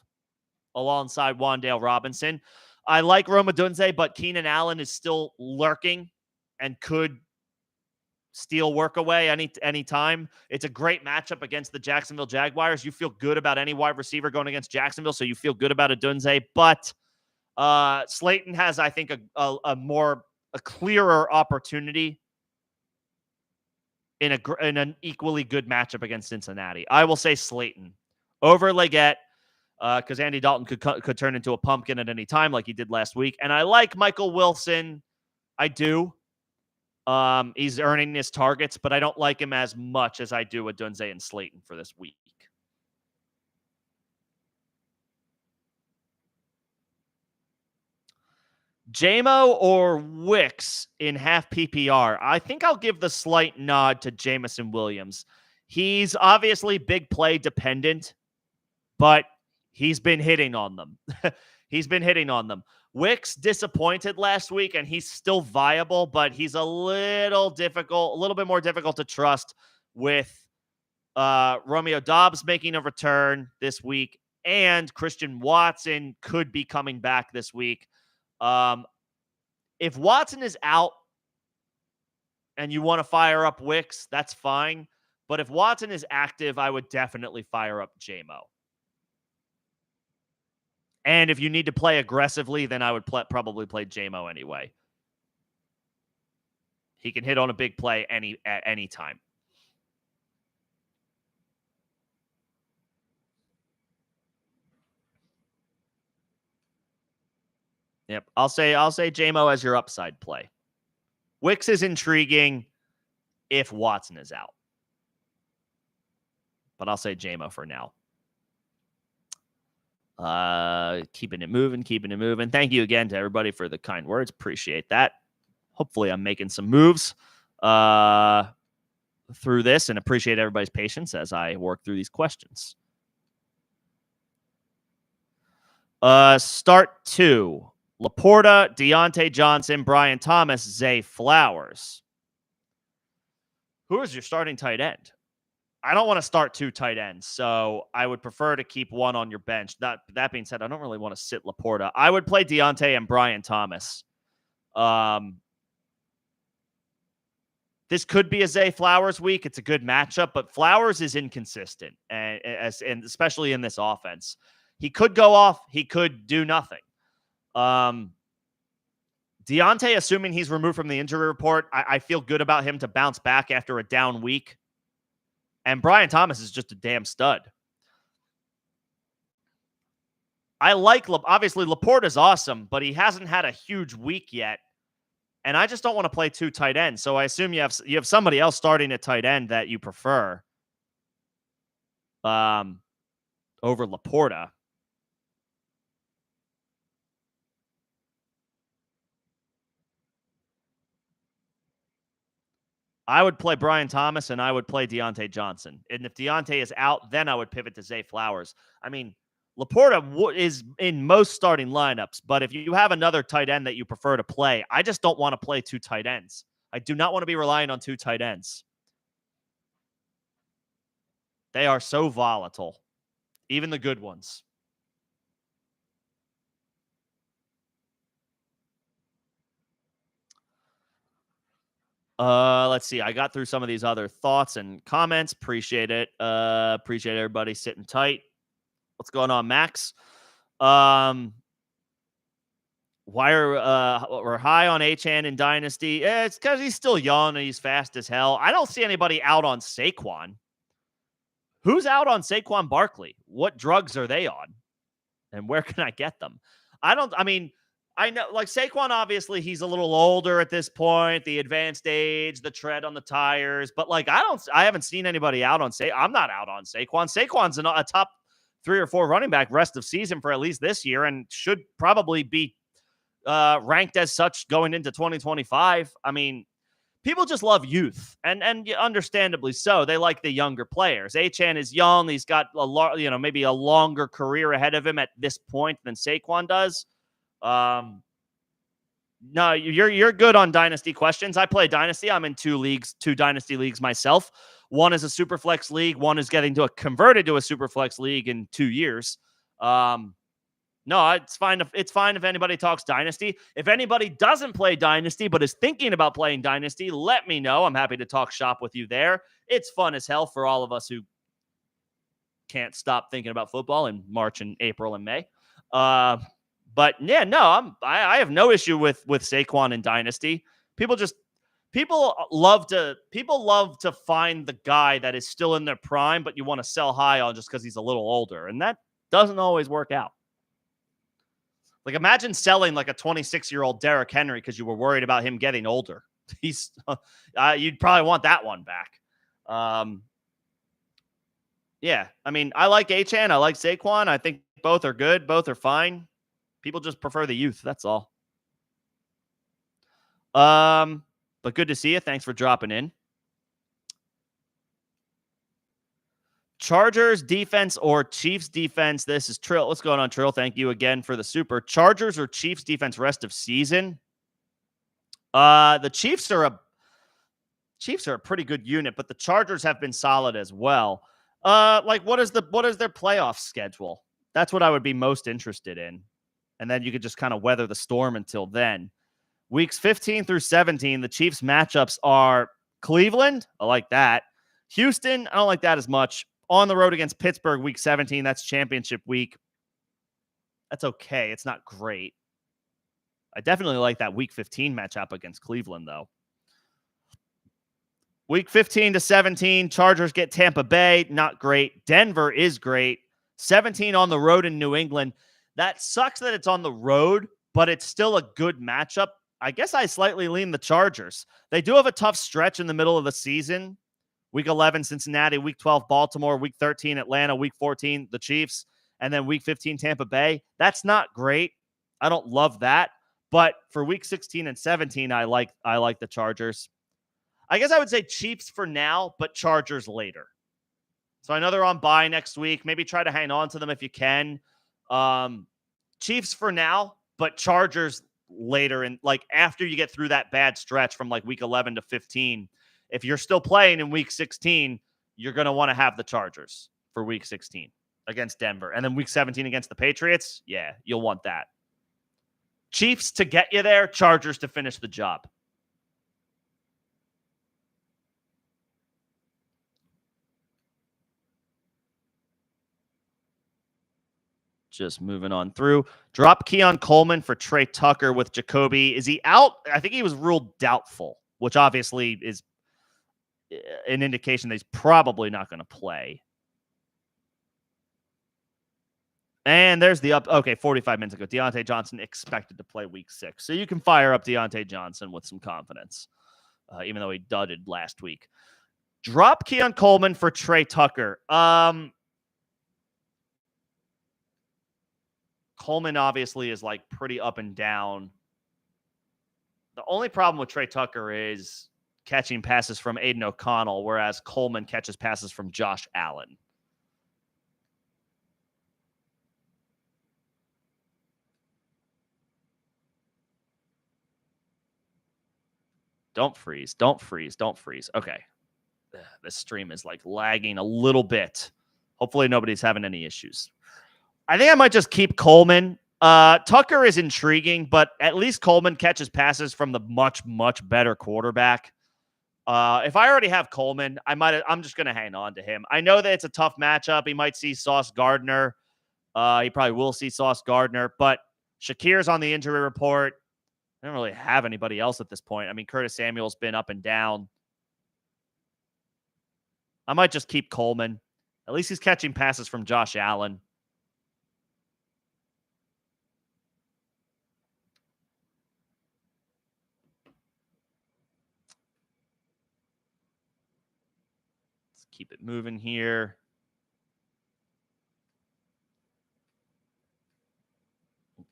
alongside Wan'Dale Robinson. I like Rome Odunze, but Keenan Allen is still lurking and could steal work away any time. It's a great matchup against the Jacksonville Jaguars. You feel good about any wide receiver going against Jacksonville, so you feel good about Odunze. But Slayton has, I think, a clearer opportunity in an equally good matchup against Cincinnati. I will say Slayton over Leggett because Andy Dalton could turn into a pumpkin at any time like he did last week. And I like Michael Wilson. I do. He's earning his targets, but I don't like him as much as I do with Odunze and Slayton for this week. JMO or Wicks in half PPR? I think I'll give the slight nod to Jamison Williams. He's obviously big play dependent, but he's been hitting on them. Wicks disappointed last week, and he's still viable, but he's a little bit more difficult to trust with Romeo Doubs making a return this week, and Christian Watson could be coming back this week. If Watson is out and you want to fire up Wicks, that's fine. But if Watson is active, I would definitely fire up JMO. And if you need to play aggressively, then I would probably play JMO anyway. He can hit on a big play at any time. Yep, I'll say JMO as your upside play. Wicks is intriguing if Watson is out, but I'll say JMO for now. Keeping it moving. Thank you again to everybody for the kind words. Appreciate that. Hopefully I'm making some moves through this, and appreciate everybody's patience as I work through these questions. Start 2. Laporta, Deontay Johnson, Brian Thomas, Zay Flowers. Who is your starting tight end? I don't want to start 2 tight ends, so I would prefer to keep one on your bench. That being said, I don't really want to sit Laporta. I would play Deontay and Brian Thomas. This could be a Zay Flowers week. It's a good matchup, but Flowers is inconsistent, and especially in this offense. He could go off. He could do nothing. Deontay, assuming he's removed from the injury report, I feel good about him to bounce back after a down week. And Brian Thomas is just a damn stud. I like, obviously, Laporte is awesome, but he hasn't had a huge week yet. And I just don't want to play two tight ends. So I assume you have somebody else starting at tight end that you prefer over Laporta. I would play Brian Thomas and I would play Deontay Johnson. And if Deontay is out, then I would pivot to Zay Flowers. I mean, Laporta is in most starting lineups, but if you have another tight end that you prefer to play, I just don't want to play two tight ends. I do not want to be relying on two tight ends. They are so volatile, even the good ones. Let's see. I got through some of these other thoughts and comments. Appreciate it. Appreciate everybody sitting tight. What's going on, Max? Why are we're high on Achane in Dynasty? It's because he's still young and he's fast as hell. I don't see anybody out on Saquon. Who's out on Saquon Barkley? What drugs are they on? And where can I get them? I know, like, Saquon, obviously, he's a little older at this point, the advanced age, the tread on the tires. But, like, I haven't seen anybody out on I'm not out on Saquon. Saquon's a top 3 or 4 running back rest of season for at least this year and should probably be ranked as such going into 2025. I mean, people just love youth, and understandably so. They like the younger players. Achane is young. He's got maybe a longer career ahead of him at this point than Saquon does. No, you're good on Dynasty questions. I play Dynasty. I'm in 2 Dynasty leagues myself. One is a Superflex league. One is getting converted to a Superflex league in 2 years. No, it's fine. It's fine if anybody talks Dynasty. If anybody doesn't play Dynasty but is thinking about playing Dynasty, let me know. I'm happy to talk shop with you there. It's fun as hell for all of us who can't stop thinking about football in March and April and May. But yeah, no, I have no issue with Saquon in Dynasty. People love to find the guy that is still in their prime, but you want to sell high on just because he's a little older, and that doesn't always work out. Like, imagine selling like a 26-year-old Derrick Henry because you were worried about him getting older. You'd probably want that one back. Yeah, I mean, I like Achane. I like Saquon. I think both are good. Both are fine. People just prefer the youth. That's all. But good to see you. Thanks for dropping in. Chargers defense or Chiefs defense? This is Trill. What's going on, Trill? Thank you again for the super. Chargers or Chiefs defense rest of season? The Chiefs are a pretty good unit, but the Chargers have been solid as well. What is their playoff schedule? That's what I would be most interested in. And then you could just kind of weather the storm until then. Weeks 15 through 17, the Chiefs matchups are Cleveland. I like that. Houston, I don't like that as much. On the road against Pittsburgh, week 17. That's championship week. That's okay. It's not great. I definitely like that week 15 matchup against Cleveland, though. Week 15 to 17, Chargers get Tampa Bay. Not great. Denver is great. 17 on the road in New England. That sucks that it's on the road, but it's still a good matchup. I guess I slightly lean the Chargers. They do have a tough stretch in the middle of the season. Week 11, Cincinnati. Week 12, Baltimore. Week 13, Atlanta. Week 14, the Chiefs. And then week 15, Tampa Bay. That's not great. I don't love that. But for week 16 and 17, I like the Chargers. I guess I would say Chiefs for now, but Chargers later. So I know they're on bye next week. Maybe try to hang on to them if you can. Chiefs for now, but Chargers later. And like after you get through that bad stretch from like week 11 to 15, if you're still playing in week 16, you're going to want to have the Chargers for week 16 against Denver. And then week 17 against the Patriots, yeah, you'll want that. Chiefs to get you there, Chargers to finish the job. Just moving on through. Drop Keon Coleman for Trey Tucker with Jacoby. Is he out? I think he was ruled doubtful, which obviously is an indication that he's probably not going to play. And there's the up. Okay, 45 minutes ago, Deontay Johnson expected to play week 6. So you can fire up Deontay Johnson with some confidence, even though he dudded last week. Drop Keon Coleman for Trey Tucker. Coleman obviously is like pretty up and down. The only problem with Trey Tucker is catching passes from Aiden O'Connell, whereas Coleman catches passes from Josh Allen. Don't freeze. Don't freeze. Don't freeze. Okay. This stream is like lagging a little bit. Hopefully nobody's having any issues. I think I might just keep Coleman. Tucker is intriguing, but at least Coleman catches passes from the much, much better quarterback. If I already have Coleman, I'm just going to hang on to him. I know that it's a tough matchup. He might see Sauce Gardner. He probably will see Sauce Gardner, but Shakir's on the injury report. I don't really have anybody else at this point. I mean, Curtis Samuel's been up and down. I might just keep Coleman. At least he's catching passes from Josh Allen. Let's keep it moving here.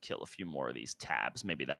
Kill a few more of these tabs. Maybe that